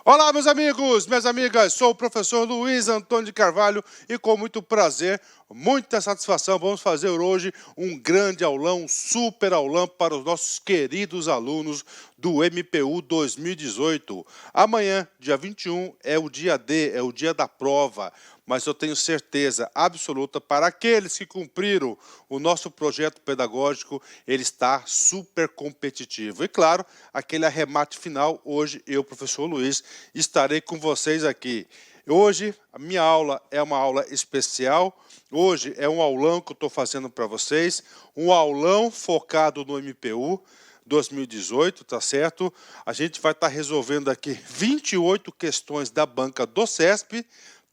Olá, meus amigos, minhas amigas, sou o professor Luiz Antônio de Carvalho e com muito prazer, muita satisfação, vamos fazer hoje um grande aulão, um super aulão para os nossos queridos alunos do MPU 2018. Amanhã, dia 21, é o dia D, é o dia da prova, mas eu tenho certeza absoluta para aqueles que cumpriram o nosso projeto pedagógico, ele está super competitivo. E claro, aquele arremate final, hoje eu, professor Luiz, estarei com vocês aqui. Hoje, a minha aula é uma aula especial, hoje é um aulão que eu estou fazendo para vocês, um aulão focado no MPU 2018, tá certo? A gente vai estar resolvendo aqui 28 questões da banca do CESP,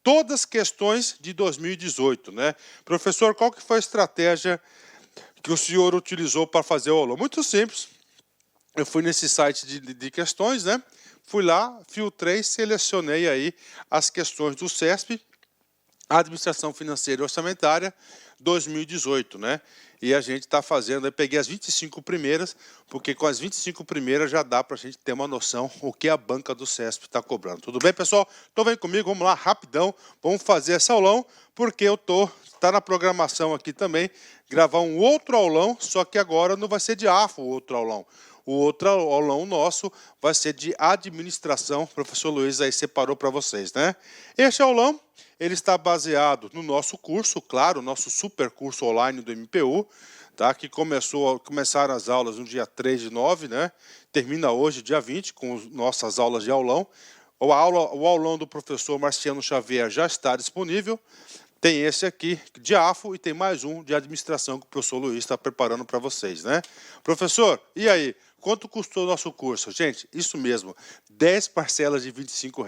todas questões de 2018, né? Professor, qual que foi a estratégia que o senhor utilizou para fazer o aulão? Muito simples. Eu fui nesse site de questões, né? Fui lá, filtrei, selecionei aí as questões do CESP, Administração Financeira e Orçamentária 2018, né? E a gente está fazendo, eu peguei as 25 primeiras, porque com as 25 primeiras já dá para a gente ter uma noção o que a banca do CESP está cobrando. Tudo bem, pessoal? Então vem comigo, vamos lá, rapidão, vamos fazer esse aulão, porque está na programação aqui também, gravar um outro aulão, só que agora não vai ser de AFO o outro aulão. O outro aulão nosso vai ser de administração, o professor Luiz aí separou para vocês, né? Este aulão, ele está baseado no nosso curso, claro, nosso super curso online do MPU, tá? Que começaram as aulas no dia 3/9, né? Termina hoje, dia 20, com nossas aulas de aulão. O aulão do professor Marciano Xavier já está disponível. Tem esse aqui de AFO e tem mais um de administração que o professor Luiz está preparando para vocês, né? Professor, e aí? Quanto custou o nosso curso? Gente, isso mesmo, 10 parcelas de R$ 25,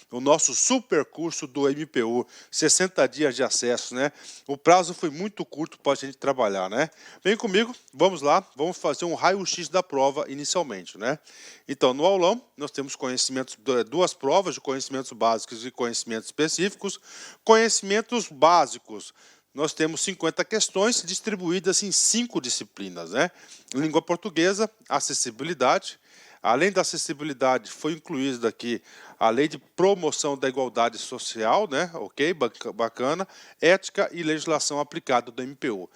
o nosso super curso do MPU, 60 dias de acesso, né? O prazo foi muito curto para a gente trabalhar, né? Vem comigo, vamos lá, vamos fazer um raio-x da prova inicialmente, né? Então, no aulão, nós temos duas provas de conhecimentos básicos e conhecimentos específicos. Conhecimentos básicos, nós temos 50 questões distribuídas em 5 disciplinas, né? Língua portuguesa, acessibilidade. Além da acessibilidade, foi incluída aqui a lei de promoção da igualdade social, né? Ok, bacana. Ética e legislação aplicada do MPU.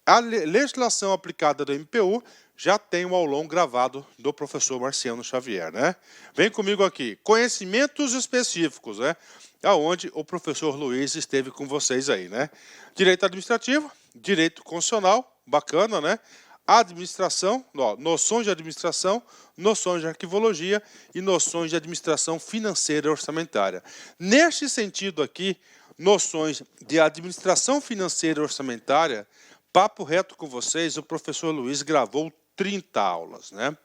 A legislação aplicada do MPU já tem um aulão gravado do professor Marciano Xavier, né? Vem comigo aqui, conhecimentos específicos, né? Aonde o professor Luiz esteve com vocês aí, né? Direito administrativo, direito constitucional, bacana, né? Administração, ó, noções de administração, noções de arquivologia e noções de administração financeira e orçamentária. Neste sentido aqui, noções de administração financeira e orçamentária, papo reto com vocês, o professor Luiz gravou 30 aulas, né?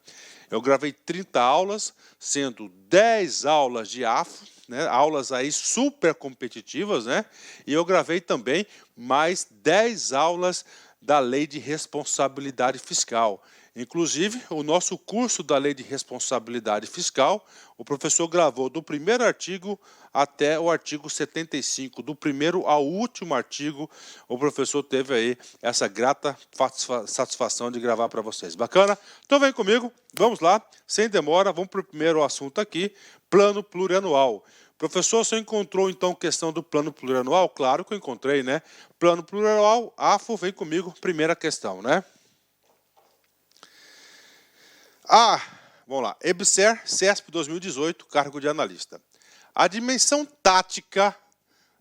Eu gravei 30 aulas, sendo 10 aulas de AFO, né? Aulas aí super competitivas, né? E eu gravei também mais 10 aulas da Lei de Responsabilidade Fiscal. Inclusive, o nosso curso da Lei de Responsabilidade Fiscal, o professor gravou do primeiro artigo até o artigo 75, do primeiro ao último artigo, o professor teve aí essa grata satisfação de gravar para vocês. Bacana? Então vem comigo, vamos lá, sem demora, vamos para o primeiro assunto aqui, plano plurianual. Professor, você encontrou então questão do plano plurianual? Claro que eu encontrei, né? Plano plurianual, AFO, vem comigo, primeira questão, né? Vamos lá. EBSER, CESP 2018, cargo de analista. A dimensão tática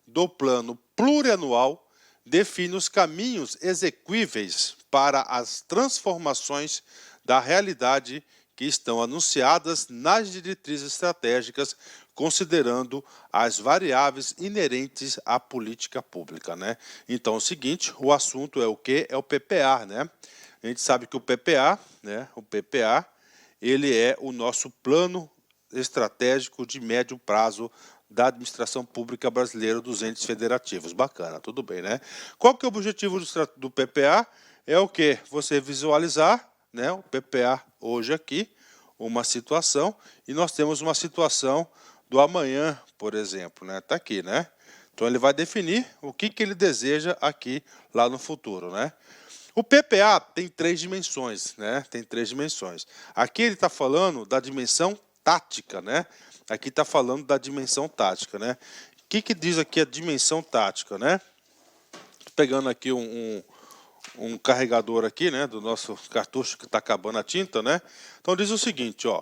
do plano plurianual define os caminhos exequíveis para as transformações da realidade que estão anunciadas nas diretrizes estratégicas, considerando as variáveis inerentes à política pública, né? Então, é o seguinte, o assunto é o quê? É o PPA, né? A gente sabe que o PPA, né? O PPA, ele é o nosso plano estratégico de médio prazo da administração pública brasileira dos entes federativos. Bacana, tudo bem, né? Qual que é o objetivo do PPA? É o quê? Você visualizar, né, o PPA hoje aqui, uma situação, e nós temos uma situação do amanhã, por exemplo, né? Tá aqui, né? Então ele vai definir o que ele deseja aqui lá no futuro, né? O PPA tem 3 dimensões, né? Tem 3 dimensões. Aqui ele está falando da dimensão tática, né? Aqui está falando da dimensão tática, né? O que diz aqui a dimensão tática, né? Tô pegando aqui um carregador aqui, né, do nosso cartucho que está acabando a tinta, né? Então diz o seguinte, ó,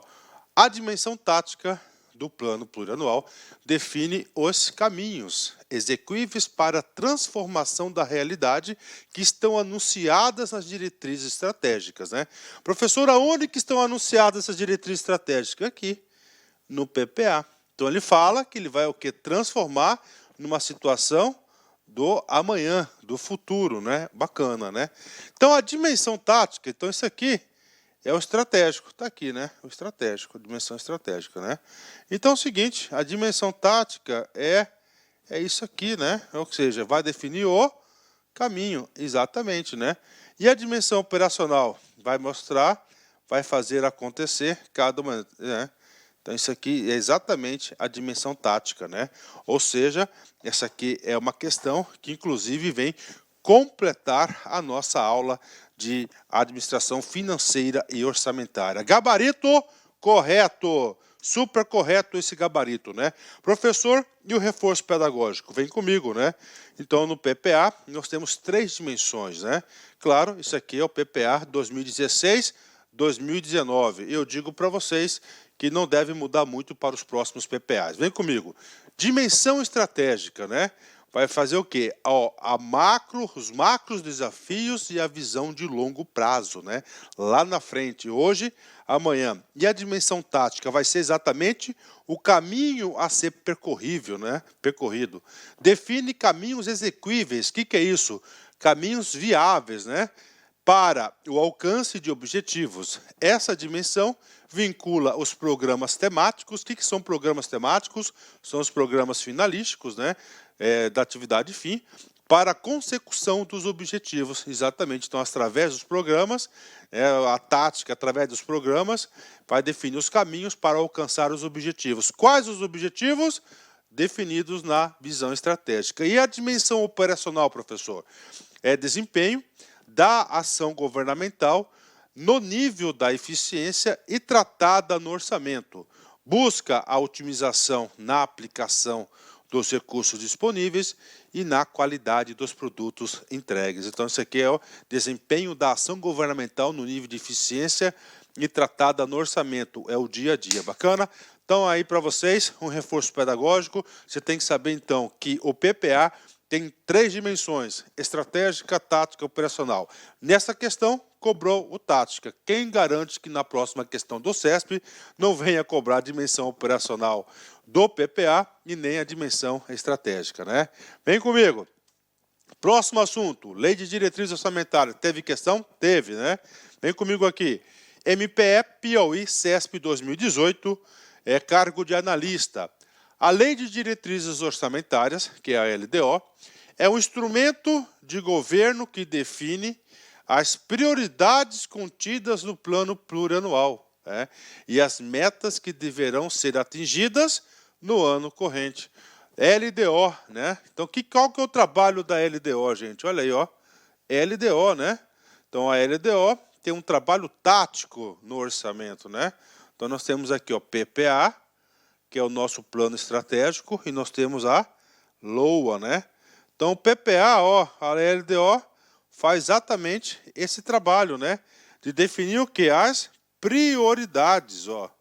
a dimensão tática do plano plurianual define os caminhos execuíveis para a transformação da realidade que estão anunciadas nas diretrizes estratégicas, né? Professor, aonde que estão anunciadas essas diretrizes estratégicas? Aqui, no PPA. Então ele fala que ele vai o que? Transformar numa situação do amanhã, do futuro, né? Bacana, né? Então a dimensão tática, então isso aqui é o estratégico, tá aqui, né? O estratégico, a dimensão estratégica, né? Então é o seguinte, a dimensão tática é isso aqui, né? Ou seja, vai definir o caminho, exatamente, né? E a dimensão operacional vai mostrar, vai fazer acontecer cada uma, né? Então isso aqui é exatamente a dimensão tática, né? Ou seja, essa aqui é uma questão que inclusive vem completar a nossa aula de administração financeira e orçamentária. Gabarito correto, super correto esse gabarito, né? Professor, e o reforço pedagógico? Vem comigo, né? Então no PPA nós temos 3 dimensões, né? Claro, isso aqui é o PPA 2016-2019. Eu digo para vocês que não deve mudar muito para os próximos PPAs. Vem comigo. Dimensão estratégica, né? Vai fazer o quê? Ó, os macros desafios e a visão de longo prazo, né? Lá na frente, hoje, amanhã. E a dimensão tática vai ser exatamente o caminho a ser percorrível, né? Percorrido. Define caminhos execuíveis. O que é isso? Caminhos viáveis, né? Para o alcance de objetivos. Essa dimensão vincula os programas temáticos. O que são programas temáticos? São os programas finalísticos, né, da atividade fim, para a consecução dos objetivos. Exatamente. Então, através dos programas, a tática, através dos programas, vai definir os caminhos para alcançar os objetivos. Quais os objetivos? Definidos na visão estratégica. E a dimensão operacional, professor? É desempenho da ação governamental no nível da eficiência e tratada no orçamento. Busca a otimização na aplicação dos recursos disponíveis e na qualidade dos produtos entregues. Então, isso aqui é o desempenho da ação governamental no nível de eficiência e tratada no orçamento. É o dia a dia. Bacana? Então, aí para vocês, um reforço pedagógico. Você tem que saber, então, que o PPA tem 3 dimensões, estratégica, tática e operacional. Nessa questão, cobrou o tática. Quem garante que na próxima questão do CESP não venha cobrar a dimensão operacional do PPA e nem a dimensão estratégica, né? Vem comigo. Próximo assunto, Lei de Diretriz Orçamentária. Teve questão? Teve, né? Vem comigo aqui. MPE Piauí CESP 2018, cargo de analista. A Lei de Diretrizes Orçamentárias, que é a LDO, é um instrumento de governo que define as prioridades contidas no plano plurianual, e as metas que deverão ser atingidas no ano corrente. LDO, né? Então, qual que é o trabalho da LDO, gente? Olha aí, ó. LDO, né? Então, a LDO tem um trabalho tático no orçamento, né? Então, nós temos aqui, ó, PPA, que é o nosso plano estratégico, e nós temos a LOA, né? Então, o PPA, ó, a LDO, faz exatamente esse trabalho, né? De definir o que? As prioridades, ó.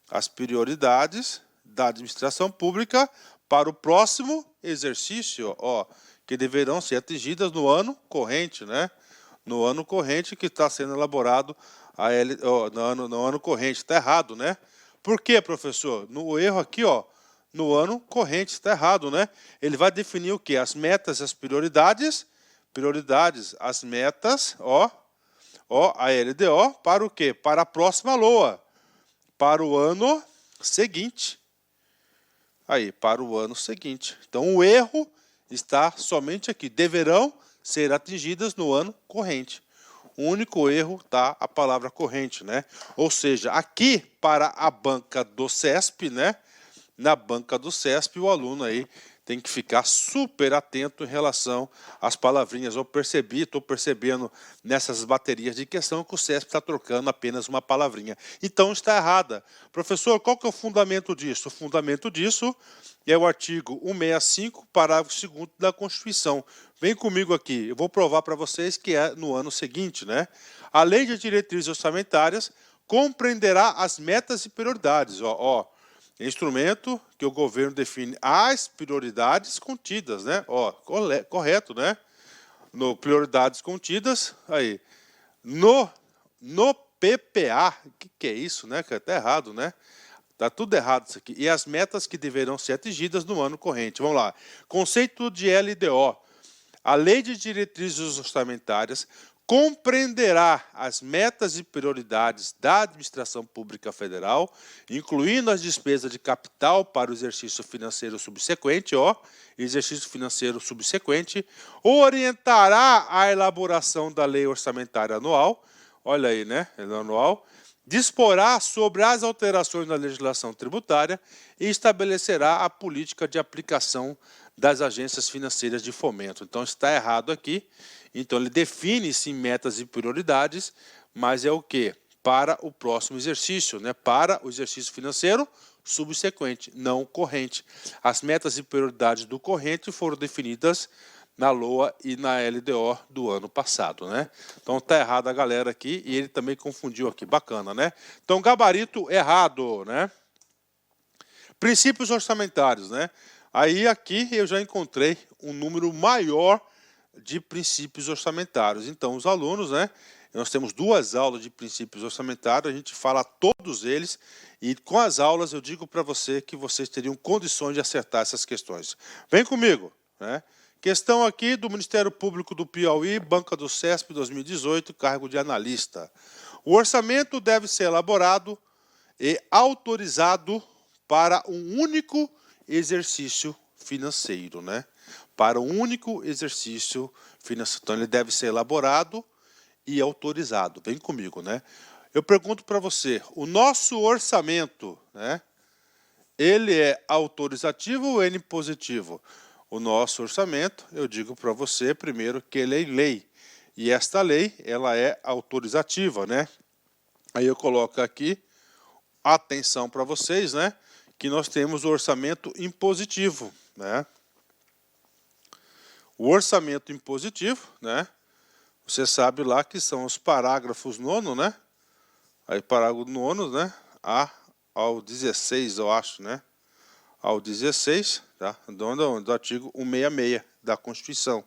As prioridades da administração pública para o próximo exercício, ó, que deverão ser atingidas no ano corrente, né? No ano corrente que está sendo elaborado no ano corrente. Está errado, né? Por quê, professor? No erro aqui, ó, no ano corrente, está errado, né? Ele vai definir o quê? As metas, as prioridades, as metas, ó, a LDO, para o quê? Para a próxima LOA, para o ano seguinte. Aí, para o ano seguinte. Então, o erro está somente aqui. Deverão ser atingidas no ano corrente. O único erro está a palavra corrente, né? Ou seja, aqui para a banca do CESP, né? Na banca do CESP, o aluno aí tem que ficar super atento em relação às palavrinhas. Estou percebendo nessas baterias de questão que o CESP está trocando apenas uma palavrinha. Então está errada. Professor, qual que é o fundamento disso? O fundamento disso é o artigo 165, parágrafo 2º da Constituição. Vem comigo aqui, eu vou provar para vocês que é no ano seguinte, né? A Lei de Diretrizes Orçamentárias compreenderá as metas e prioridades. Instrumento que o governo define as prioridades contidas, né? Correto, né? No prioridades contidas, aí. No PPA, o que é isso, né? Tá errado, né? Tá tudo errado isso aqui. E as metas que deverão ser atingidas no ano corrente. Vamos lá. Conceito de LDO. A Lei de Diretrizes Orçamentárias compreenderá as metas e prioridades da administração pública federal, incluindo as despesas de capital para o exercício financeiro subsequente, orientará a elaboração da lei orçamentária anual, olha aí, né, anual, disporá sobre as alterações na legislação tributária e estabelecerá a política de aplicação das agências financeiras de fomento. Então está errado aqui. Então ele define sim metas e prioridades, mas é o quê? Para o próximo exercício, né? Para o exercício financeiro subsequente, não corrente. As metas e prioridades do corrente foram definidas na LOA e na LDO do ano passado, né? Então tá errado a galera aqui e ele também confundiu aqui, bacana, né? Então gabarito errado, né? Princípios orçamentários, né? Aí aqui eu já encontrei um número maior de princípios orçamentários. Então os alunos, né? Nós temos 2 aulas de princípios orçamentários, a gente fala todos eles e com as aulas eu digo para você que vocês teriam condições de acertar essas questões. Vem comigo, né? Questão aqui do Ministério Público do Piauí, banca do CESP 2018, cargo de analista. O orçamento deve ser elaborado e autorizado para um único exercício financeiro, né? Para um único exercício financeiro. Então, ele deve ser elaborado e autorizado. Vem comigo, né? Eu pergunto para você, o nosso orçamento, né? Ele é autorizativo ou ele é impositivo? O nosso orçamento, eu digo para você primeiro que ele é lei. E esta lei, ela é autorizativa, né? Aí eu coloco aqui, atenção para vocês, né? Que nós temos o orçamento impositivo, né? O orçamento impositivo, né? Você sabe lá que são os parágrafos 9º, né? Aí parágrafo 9º, né? A ao 16, eu acho, né? Ao 16, tá? Do artigo 166 da Constituição.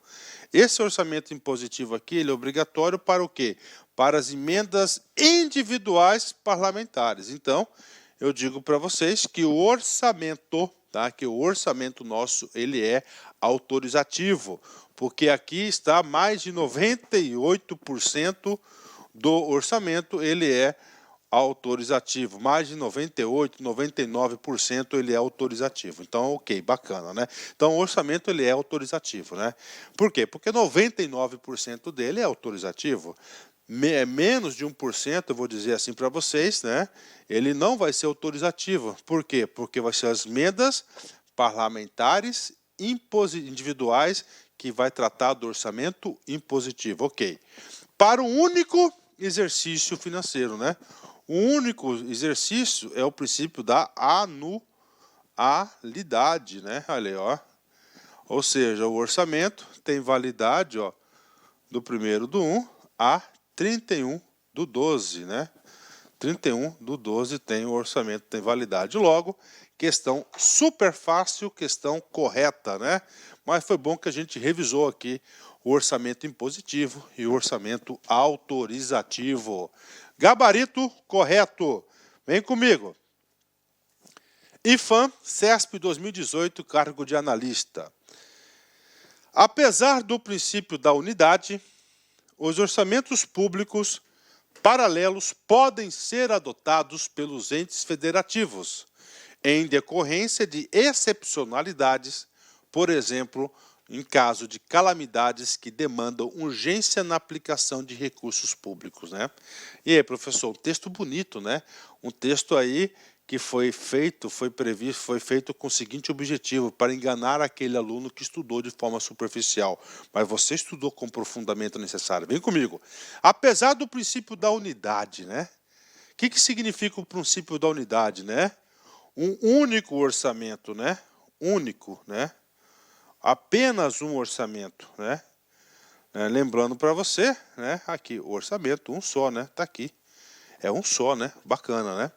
Esse orçamento impositivo aqui, ele é obrigatório para o quê? Para as emendas individuais parlamentares. Então, eu digo para vocês que o orçamento, tá? Que o orçamento nosso, ele é autorizativo, porque aqui está mais de 98% do orçamento, ele é autorizativo, mais de 98%, 99% ele é autorizativo. Então, ok, bacana, né? Então, o orçamento ele é autorizativo, né? Por quê? Porque 99% dele é autorizativo. Menos de 1%, eu vou dizer assim para vocês, né? Ele não vai ser autorizativo. Por quê? Porque vai ser as emendas parlamentares individuais que vai tratar do orçamento impositivo. Ok. Para um único exercício financeiro, né? O único exercício é o princípio da anualidade, né? Olha aí, ó. Ou seja, o orçamento tem validade, ó, do 1º/1 a 31/12, né? 31/12 tem o orçamento, tem validade. Logo, questão super fácil, questão correta, né? Mas foi bom que a gente revisou aqui o orçamento impositivo e o orçamento autorizativo. Gabarito correto. Vem comigo. IFAM, CESP 2018, cargo de analista. Apesar do princípio da unidade, os orçamentos públicos paralelos podem ser adotados pelos entes federativos, em decorrência de excepcionalidades, por exemplo, em caso de calamidades que demandam urgência na aplicação de recursos públicos, né? E aí, professor, um texto bonito, né? Um texto aí que foi feito, foi previsto, foi feito com o seguinte objetivo: para enganar aquele aluno que estudou de forma superficial. Mas você estudou com o aprofundamento necessário. Vem comigo. Apesar do princípio da unidade, né? O que significa o princípio da unidade, né? Um único orçamento, né? Único, né? Apenas um orçamento, né? Lembrando para você, né? Aqui, o orçamento, um só, né? Tá aqui. É um só, né? Bacana, né?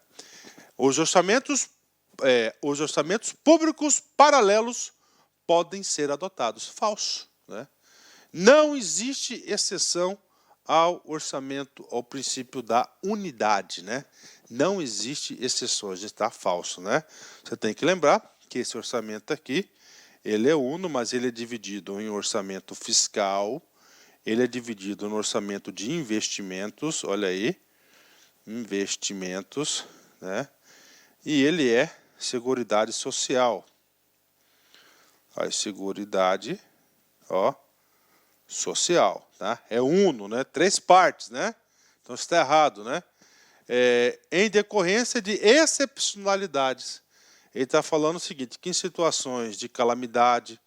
Os orçamentos públicos paralelos podem ser adotados. Falso, né? Não existe exceção ao orçamento, ao princípio da unidade, né? Não existe exceções, está falso, né? Você tem que lembrar que esse orçamento aqui, ele é uno, mas ele é dividido em orçamento fiscal, ele é dividido no orçamento de investimentos, olha aí, investimentos, né? E ele é Seguridade Social. A Seguridade, ó, Social, tá? É uno, né? 3 partes, né? Então está errado, né? Em decorrência de excepcionalidades. Ele está falando o seguinte, que em situações de calamidade,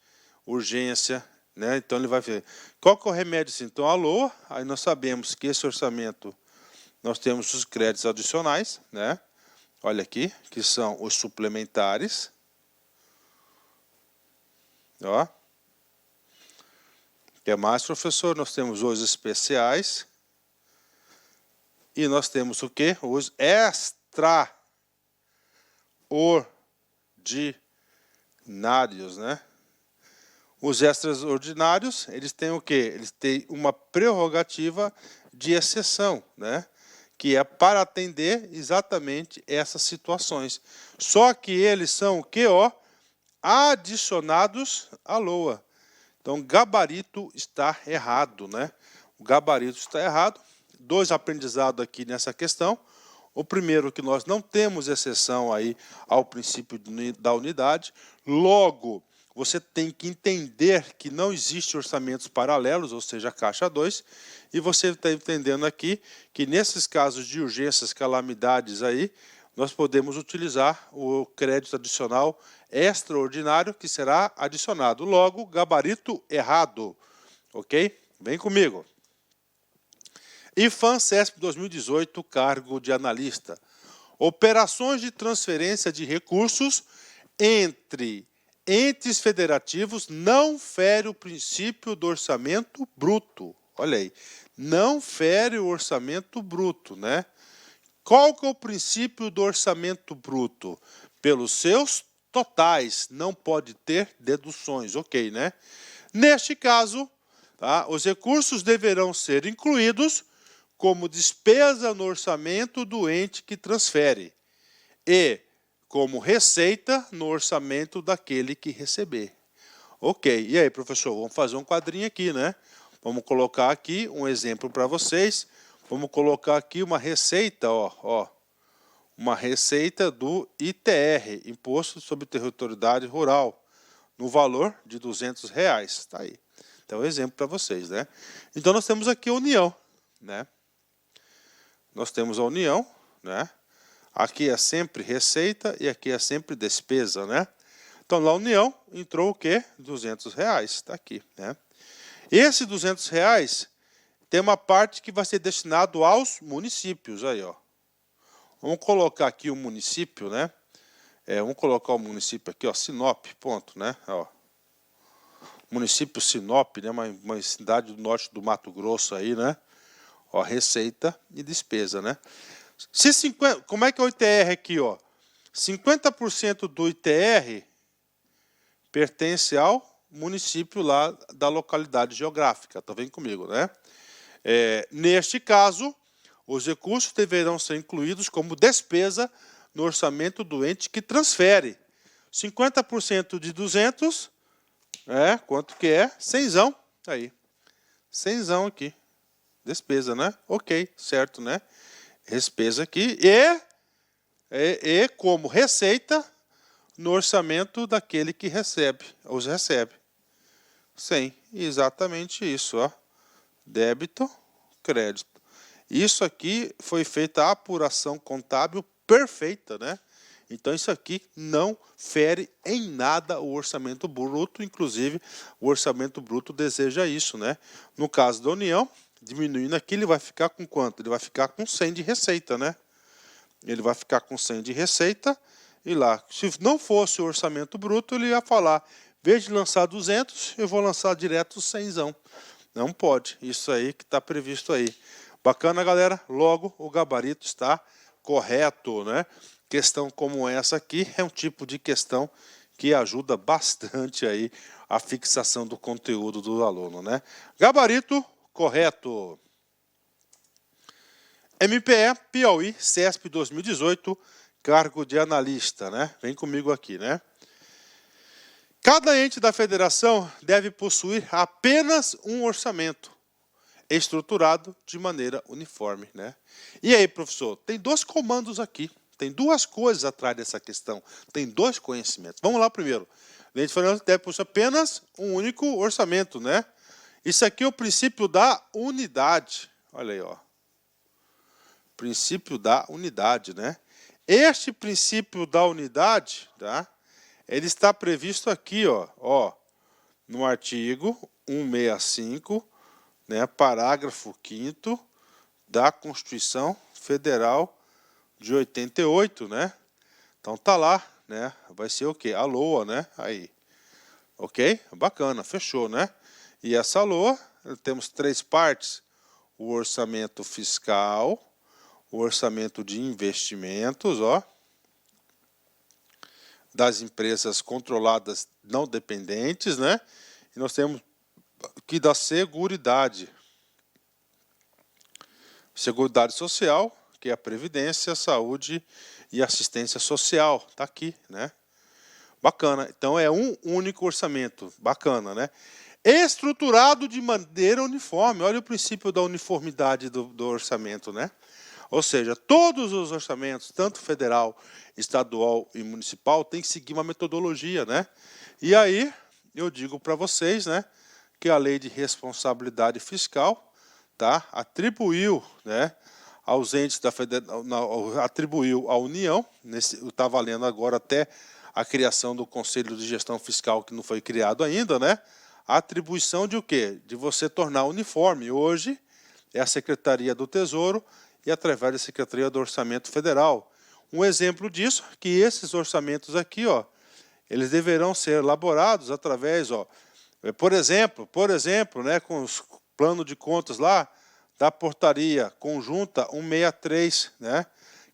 urgência, né? Então ele vai ver. Qual que é o remédio? Então, a LOA, aí nós sabemos que esse orçamento, nós temos os créditos adicionais, né? Olha aqui, que são os suplementares. Ó. O que mais, professor? Nós temos os especiais. E nós temos o quê? Os extraordinários, né? Os extraordinários, eles têm o quê? Eles têm uma prerrogativa de exceção, né? Que é para atender exatamente essas situações. Só que eles são o quê? Ó, adicionados à LOA. Então, gabarito está errado, né? O gabarito está errado. 2 aprendizados aqui nessa questão. O primeiro, que nós não temos exceção aí ao princípio da unidade. Logo, você tem que entender que não existe orçamentos paralelos, ou seja, a caixa 2, e você está entendendo aqui que nesses casos de urgências, calamidades aí, nós podemos utilizar o crédito adicional extraordinário, que será adicionado. Logo, gabarito errado, ok? Vem comigo. IFAM-CESP 2018, cargo de analista. Operações de transferência de recursos entre entes federativos não fere o princípio do orçamento bruto. Olha aí, não fere o orçamento bruto, né? Qual que é o princípio do orçamento bruto? Pelos seus totais, não pode ter deduções, ok, né? Neste caso, tá, os recursos deverão ser incluídos como despesa no orçamento do ente que transfere e como receita no orçamento daquele que receber. Ok, e aí, professor, vamos fazer um quadrinho aqui, né? Vamos colocar aqui um exemplo para vocês. Vamos colocar aqui uma receita, ó, uma receita do ITR, Imposto sobre Territorialidade Rural, no valor de R$200. Está aí. Então, um exemplo para vocês, né? Então, nós temos aqui a união, né? Nós temos a união, né? Aqui é sempre receita e aqui é sempre despesa, né? Então, na união, entrou o quê? R$200, está aqui, né? Esse R$200 tem uma parte que vai ser destinado aos municípios, aí, ó. Vamos colocar aqui o município, né? Vamos colocar o município aqui, ó, Sinop, ponto, né? Ó. Município Sinop, né? Uma cidade do norte do Mato Grosso aí, né? Ó, receita e despesa, né? Como é que é o ITR aqui, ó? 50% do ITR pertence ao município lá da localidade geográfica. Tá vendo comigo, né? Neste caso, os recursos deverão ser incluídos como despesa no orçamento do ente que transfere. 50% de 200, quanto que é? 100. Aí, 100 aqui. Despesa, né? Ok, certo, né? Despesa aqui e como receita no orçamento daquele que os recebe. 100, exatamente isso, ó. Débito, crédito. Isso aqui foi feita a apuração contábil perfeita, né? Então isso aqui não fere em nada o orçamento bruto, inclusive o orçamento bruto deseja isso, né? No caso da União, diminuindo aqui, ele vai ficar com quanto? Ele vai ficar com 100 de receita, né? Ele vai ficar com 100 de receita e lá, se não fosse o orçamento bruto, ele ia falar, em vez de lançar 200, eu vou lançar direto 100. Não pode, isso aí que está previsto aí. Bacana, galera? Logo, o gabarito está correto, né? Questão como essa aqui é um tipo de questão que ajuda bastante aí a fixação do conteúdo do aluno, né? Gabarito correto. MPE, Piauí, CESP 2018, cargo de analista, né? Vem comigo aqui, né? Cada ente da federação deve possuir apenas um orçamento estruturado de maneira uniforme, né? E aí, professor, tem dois comandos aqui, tem duas coisas atrás dessa questão, tem dois conhecimentos. Vamos lá primeiro. O ente federal deve possuir apenas um único orçamento, né? Isso aqui é o princípio da unidade. Olha aí, ó. Princípio da unidade, né? Este princípio da unidade, tá? Ele está previsto aqui, ó, no artigo 165, né, parágrafo 5º da Constituição Federal de 88, né? Então tá lá, né? Vai ser o quê? A LOA, né? Aí. OK? Bacana, fechou, né? E essa LOA, temos três partes: o orçamento fiscal, o orçamento de investimentos, ó, das empresas controladas não dependentes, né? E nós temos que da Seguridade. Seguridade Social, que é a Previdência, Saúde e Assistência Social. Está aqui, né? Bacana. Então é um único orçamento. Bacana, né? Estruturado de maneira uniforme. Olha o princípio da uniformidade do orçamento, né? Ou seja, todos os orçamentos, tanto federal, estadual e municipal, têm que seguir uma metodologia, né? E aí, eu digo para vocês, né, que a Lei de Responsabilidade Fiscal, tá, atribuiu, né, aos entes da federação, atribuiu à União, está valendo agora até a criação do Conselho de Gestão Fiscal, que não foi criado ainda, né? A atribuição de o quê? De você tornar uniforme. Hoje é a Secretaria do Tesouro e através da Secretaria do Orçamento Federal. Um exemplo disso, que esses orçamentos aqui, ó, eles deverão ser elaborados através, ó, por exemplo, né, com os planos de contas lá da portaria conjunta 163, né?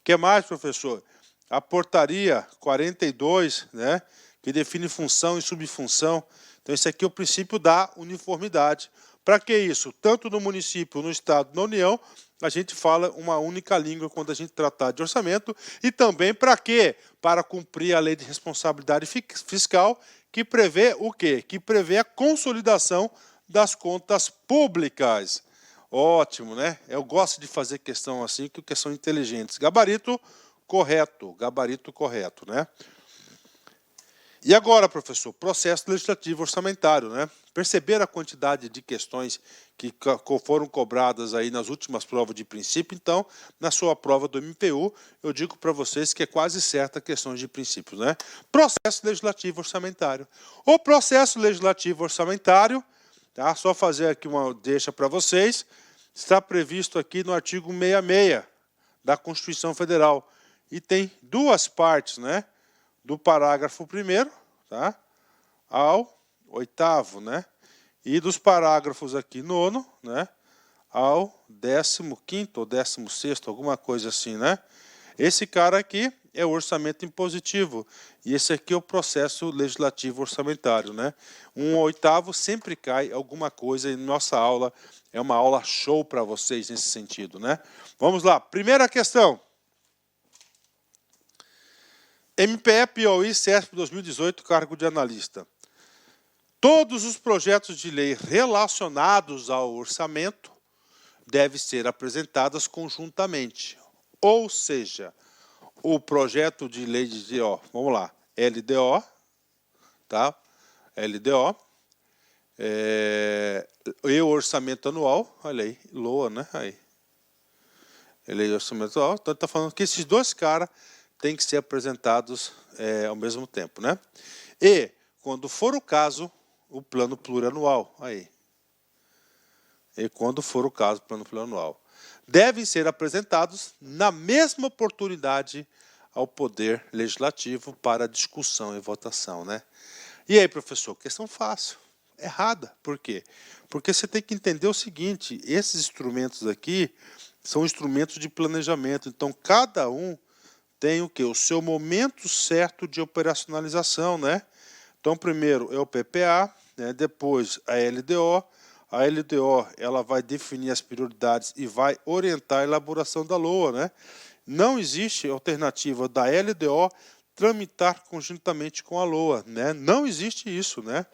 Que mais, professor? A portaria 42, né, que define função e subfunção. Então esse aqui é o princípio da uniformidade. Para que isso? Tanto no município, no estado, na União, a gente fala uma única língua quando a gente tratar de orçamento. E também para quê? Para cumprir a Lei de Responsabilidade Fiscal, que prevê o quê? Que prevê a consolidação das contas públicas. Ótimo, né? Eu gosto de fazer questão assim, que são inteligentes. Gabarito correto, né? E agora, professor, processo legislativo orçamentário, né? Perceber a quantidade de questões que foram cobradas aí nas últimas provas de princípio. Então, na sua prova do MPU, eu digo para vocês que é quase certa questões de princípios, né? Processo legislativo orçamentário. O processo legislativo orçamentário, tá? Só fazer aqui uma deixa para vocês, está previsto aqui no artigo 66 da Constituição Federal. E tem duas partes, né? Do parágrafo 1º, tá, ao 8º, né? E dos parágrafos aqui 9º, né, ao 15º ou 16º, alguma coisa assim, né? Esse cara aqui é o orçamento impositivo e esse aqui é o processo legislativo orçamentário, né? 1/8 sempre cai alguma coisa e nossa aula é uma aula show para vocês nesse sentido, né? Vamos lá, primeira questão. MPE Piauí CESP 2018, cargo de analista. Todos os projetos de lei relacionados ao orçamento devem ser apresentados conjuntamente. Ou seja, o projeto de lei de, ó, vamos lá, LDO, tá? LDO, e o orçamento anual, olha aí, LOA, né? Aí. Lei de orçamento anual, então está falando que esses dois caras têm que ser apresentados ao mesmo tempo, né? E, quando for o caso, o plano plurianual. Aí. E quando for o caso, o plano plurianual. Devem ser apresentados na mesma oportunidade ao Poder Legislativo para discussão e votação, né? E aí, professor, questão fácil. Errada. Por quê? Porque você tem que entender o seguinte, esses instrumentos aqui são instrumentos de planejamento, então cada um tem o quê? O seu momento certo de operacionalização, né? Então, primeiro é o PPA, né? Depois a LDO. A LDO ela vai definir as prioridades e vai orientar a elaboração da LOA, né? Não existe alternativa da LDO tramitar conjuntamente com a LOA, né? Não existe isso, né?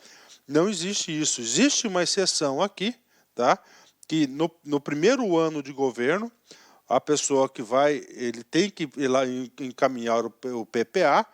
Não existe isso. Existe uma exceção aqui, tá? Que no primeiro ano de governo, a pessoa que ele tem que ir lá encaminhar o PPA,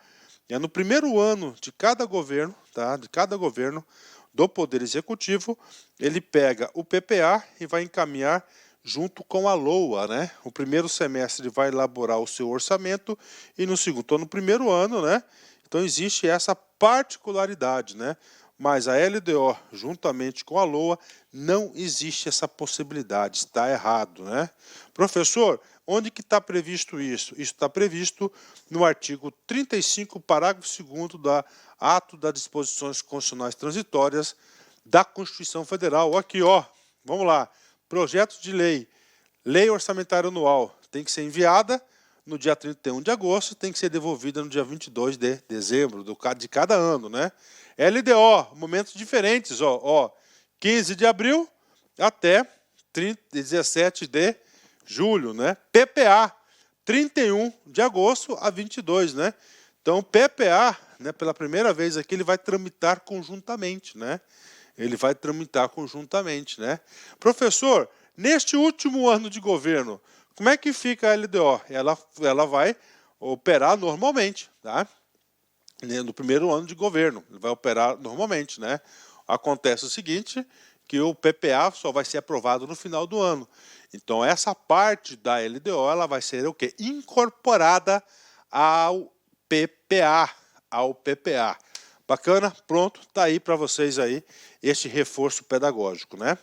no primeiro ano de cada governo, tá? De cada governo do Poder Executivo, ele pega o PPA e vai encaminhar junto com a LOA, né? O primeiro semestre ele vai elaborar o seu orçamento e no segundo, então no primeiro ano, né? Então existe essa particularidade, né? Mas a LDO, juntamente com a LOA, não existe essa possibilidade, está errado, né? Professor, onde que está previsto isso? Isso está previsto no artigo 35, parágrafo 2º do Ato das Disposições Constitucionais Transitórias da Constituição Federal. Aqui, ó, vamos lá. Projeto de lei, lei orçamentária anual, tem que ser enviada no dia 31 de agosto, tem que ser devolvida no dia 22 de dezembro de cada ano, né? LDO, momentos diferentes, ó, 15 de abril até 17 de julho, né? PPA, 31 de agosto a 22, né? Então, PPA, né, pela primeira vez aqui, ele vai tramitar conjuntamente, né? Ele vai tramitar conjuntamente, né? Professor, neste último ano de governo, como é que fica a LDO? Ela vai operar normalmente, tá? No primeiro ano de governo, ele vai operar normalmente, né? Acontece o seguinte, que o PPA só vai ser aprovado no final do ano. Então, essa parte da LDO, ela vai ser o quê? Incorporada ao PPA, Bacana? Pronto, tá aí para vocês aí este reforço pedagógico, né?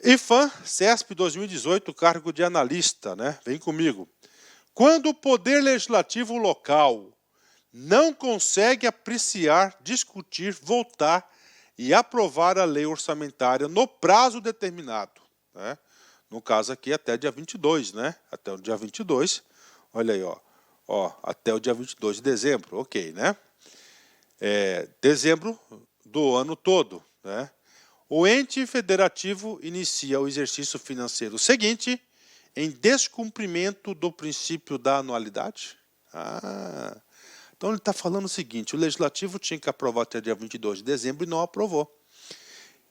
IFAM, CESP 2018, cargo de analista, né? Vem comigo. Quando o Poder Legislativo local não consegue apreciar, discutir, votar e aprovar a lei orçamentária no prazo determinado, né? No caso aqui até dia 22, né? Até o dia 22, olha aí, ó, até o dia 22 de dezembro, ok, né? Dezembro do ano todo, né? O ente federativo inicia o exercício financeiro seguinte em descumprimento do princípio da anualidade. Então ele está falando o seguinte, o legislativo tinha que aprovar até dia 22 de dezembro e não aprovou.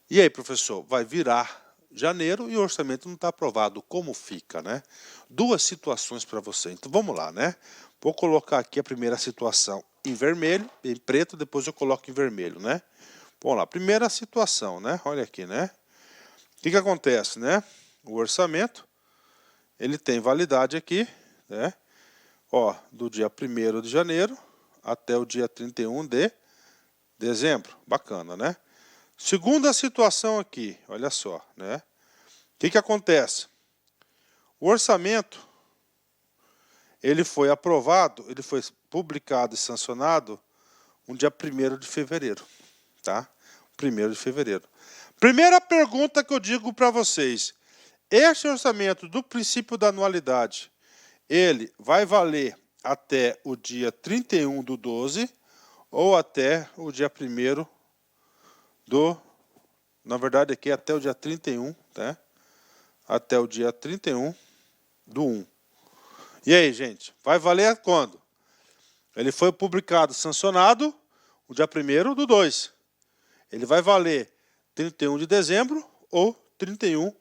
E aí, professor, vai virar janeiro e o orçamento não está aprovado. Como fica, né? Duas situações para você. Então vamos lá, né? Vou colocar aqui a primeira situação em vermelho, em preto, depois eu coloco em vermelho, né? Vamos lá, primeira situação, né? Olha aqui, né? O que acontece, né? O orçamento, ele tem validade aqui, né? Ó, do dia 1º de janeiro até o dia 31 de dezembro. Bacana, né? Segunda situação aqui, olha só, né? O que acontece? O orçamento, ele foi aprovado, ele foi publicado e sancionado no dia 1º de fevereiro, tá? 1º de fevereiro. Primeira pergunta que eu digo para vocês, este orçamento do princípio da anualidade, ele vai valer até o dia 31 do 12 ou até o dia 1º do... Na verdade aqui até o dia 31, tá? Até o dia 31 do 1. E aí, gente, vai valer quando? Ele foi publicado, sancionado, o dia 1º do 2. Ele vai valer 31 de dezembro ou 31